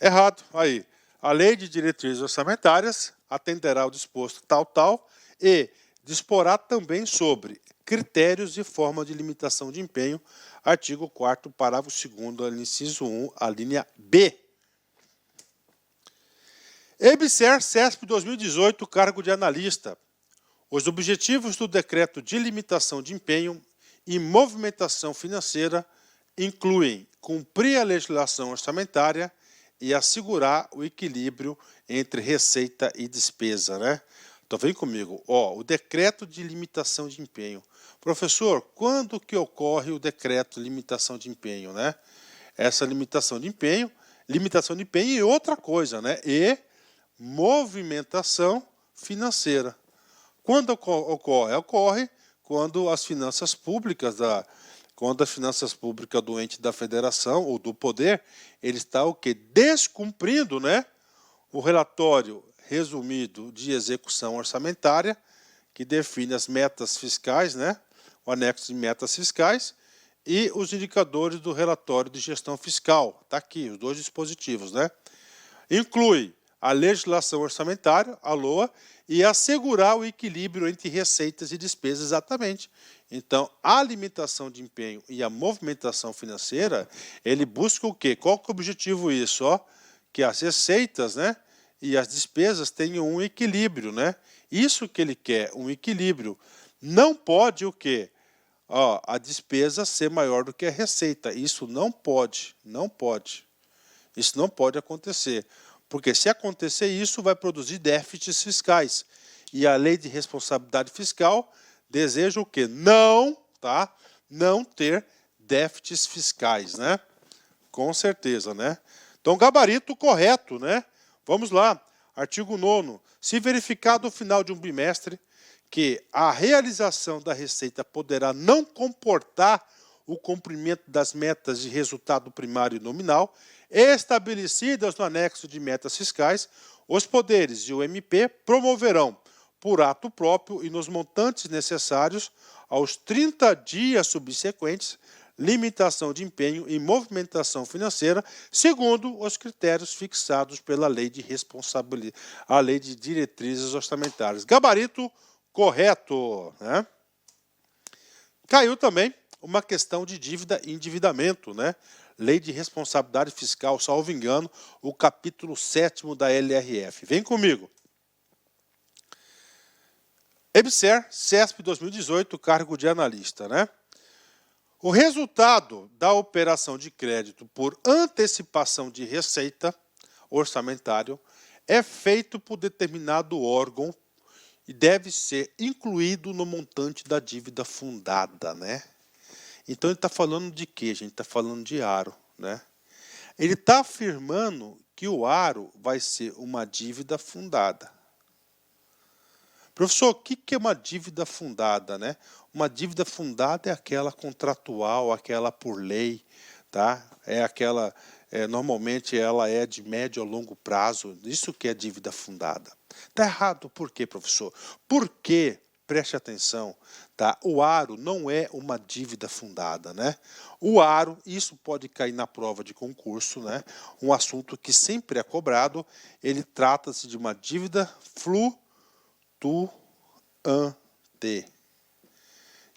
Errado, aí. A lei de diretrizes orçamentárias atenderá ao disposto tal, e disporá também sobre critérios e forma de limitação de empenho, artigo 4º, parágrafo 2º, inciso 1, a linha B. EBSER CESP 2018, cargo de analista. Os objetivos do decreto de limitação de empenho e movimentação financeira incluem cumprir a legislação orçamentária e assegurar o equilíbrio entre receita e despesa, né? Então vem comigo, o decreto de limitação de empenho. Professor, quando que ocorre o decreto de limitação de empenho, né? Essa limitação de empenho e outra coisa, né? E movimentação financeira. Quando ocorre? Ocorre quando as finanças públicas do ente da federação ou do poder, ele está o quê? Descumprindo, né, o relatório resumido de execução orçamentária, que define as metas fiscais, né, o anexo de metas fiscais, e os indicadores do relatório de gestão fiscal. Está aqui, os dois dispositivos, né? Inclui a legislação orçamentária, a LOA, e assegurar o equilíbrio entre receitas e despesas, exatamente. Então, a limitação de empenho e a movimentação financeira, ele busca o quê? Qual que é o objetivo disso? Que as receitas, né, e as despesas tenham um equilíbrio, né? Isso que ele quer, um equilíbrio. Não pode o quê? A despesa ser maior do que a receita. Isso não pode, não pode. Isso não pode acontecer. Porque se acontecer isso, vai produzir déficits fiscais. E a lei de responsabilidade fiscal deseja o quê? Não ter déficits fiscais, né? Com certeza, né? Então, gabarito correto, né? Vamos lá. Artigo 9º. Se verificado no final de um bimestre que a realização da receita poderá não comportar o cumprimento das metas de resultado primário e nominal, estabelecidas no anexo de metas fiscais, os poderes e o MP promoverão, por ato próprio e nos montantes necessários, aos 30 dias subsequentes, limitação de empenho e movimentação financeira, segundo os critérios fixados pela Lei de Responsabilidade, a Lei de Diretrizes Orçamentárias. Gabarito correto, né? Caiu também uma questão de dívida e endividamento, né? Lei de Responsabilidade Fiscal, salvo engano, o capítulo 7º da LRF. Vem comigo. EBSER, CESP 2018, cargo de analista, né? O resultado da operação de crédito por antecipação de receita orçamentário é feito por determinado órgão e deve ser incluído no montante da dívida fundada, né? Então ele está falando de quê, gente? Está falando de aro, né? Ele está afirmando que o aro vai ser uma dívida fundada. Professor, o que é uma dívida fundada, né? Uma dívida fundada é aquela contratual, aquela por lei, tá? É aquela, normalmente ela é de médio a longo prazo. Isso que é dívida fundada. Está errado por quê, professor? Porque, preste atenção, tá? O aro não é uma dívida fundada, né? O aro, isso pode cair na prova de concurso, né? Um assunto que sempre é cobrado, ele trata-se de uma dívida flutuante.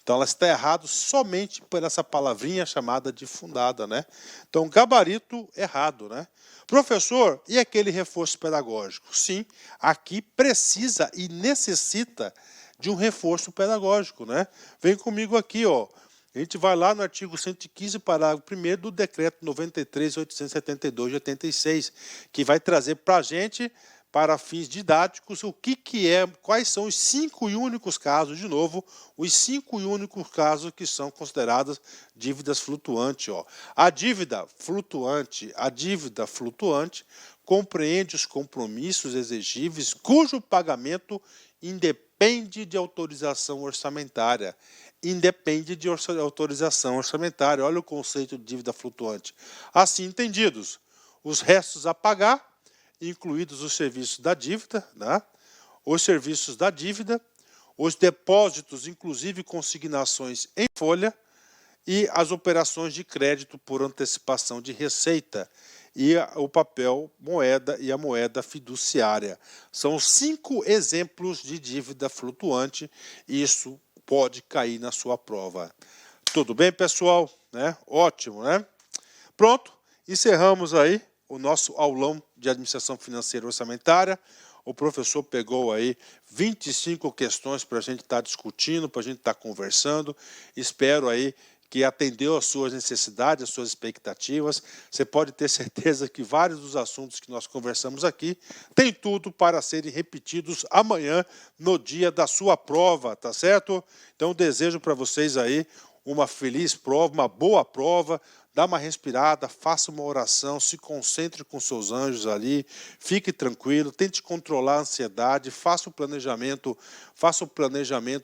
Então ela está errado somente por essa palavrinha chamada de fundada, né? Então gabarito errado, né? Professor, e aquele reforço pedagógico? Sim, aqui precisa e necessita de um reforço pedagógico, né? Vem comigo aqui, ó. A gente vai lá no artigo 115, parágrafo 1º do decreto 93.872 de 86, que vai trazer para a gente, para fins didáticos, quais são os 5 e únicos casos, de novo, os 5 e únicos casos que são consideradas dívidas flutuantes. Ó. A dívida flutuante compreende os compromissos exigíveis cujo pagamento independe de autorização orçamentária. Independe de autorização orçamentária. Olha o conceito de dívida flutuante. Assim entendidos, os restos a pagar, incluídos os serviços da dívida, né? Os serviços da dívida, os depósitos, inclusive consignações em folha, e as operações de crédito por antecipação de receita, e o papel moeda e a moeda fiduciária. São 5 exemplos de dívida flutuante, e isso pode cair na sua prova. Tudo bem, pessoal? Né? Ótimo, né? Pronto, encerramos aí o nosso aulão de administração financeira e orçamentária. O professor pegou aí 25 questões para a gente estar discutindo, para a gente estar conversando. Espero aí que atendeu às suas necessidades, às suas expectativas. Você pode ter certeza que vários dos assuntos que nós conversamos aqui têm tudo para serem repetidos amanhã, no dia da sua prova, tá certo? Então, desejo para vocês aí uma feliz prova, uma boa prova. Dá uma respirada, faça uma oração, se concentre com seus anjos ali, fique tranquilo, tente controlar a ansiedade, faça o planejamento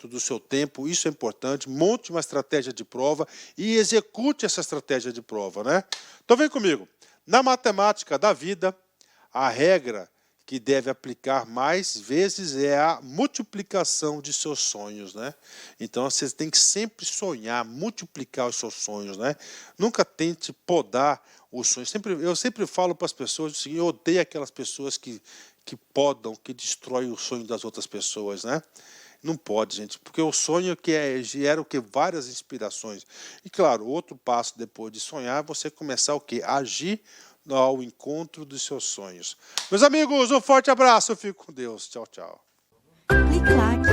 do seu tempo, isso é importante, monte uma estratégia de prova e execute essa estratégia de prova, né? Então vem comigo. Na matemática da vida, a regra que deve aplicar mais vezes é a multiplicação de seus sonhos, né? Então, você tem que sempre sonhar, multiplicar os seus sonhos, né? Nunca tente podar os sonhos. Eu sempre falo para as pessoas o seguinte: eu odeio aquelas pessoas que podam, que destroem o sonho das outras pessoas, né? Não pode, gente, porque o sonho gera o que? Várias inspirações. E, claro, outro passo depois de sonhar é você começar o quê? Agir ao encontro dos seus sonhos. Meus amigos, um forte abraço. Eu fico com Deus. Tchau, tchau. Clique like.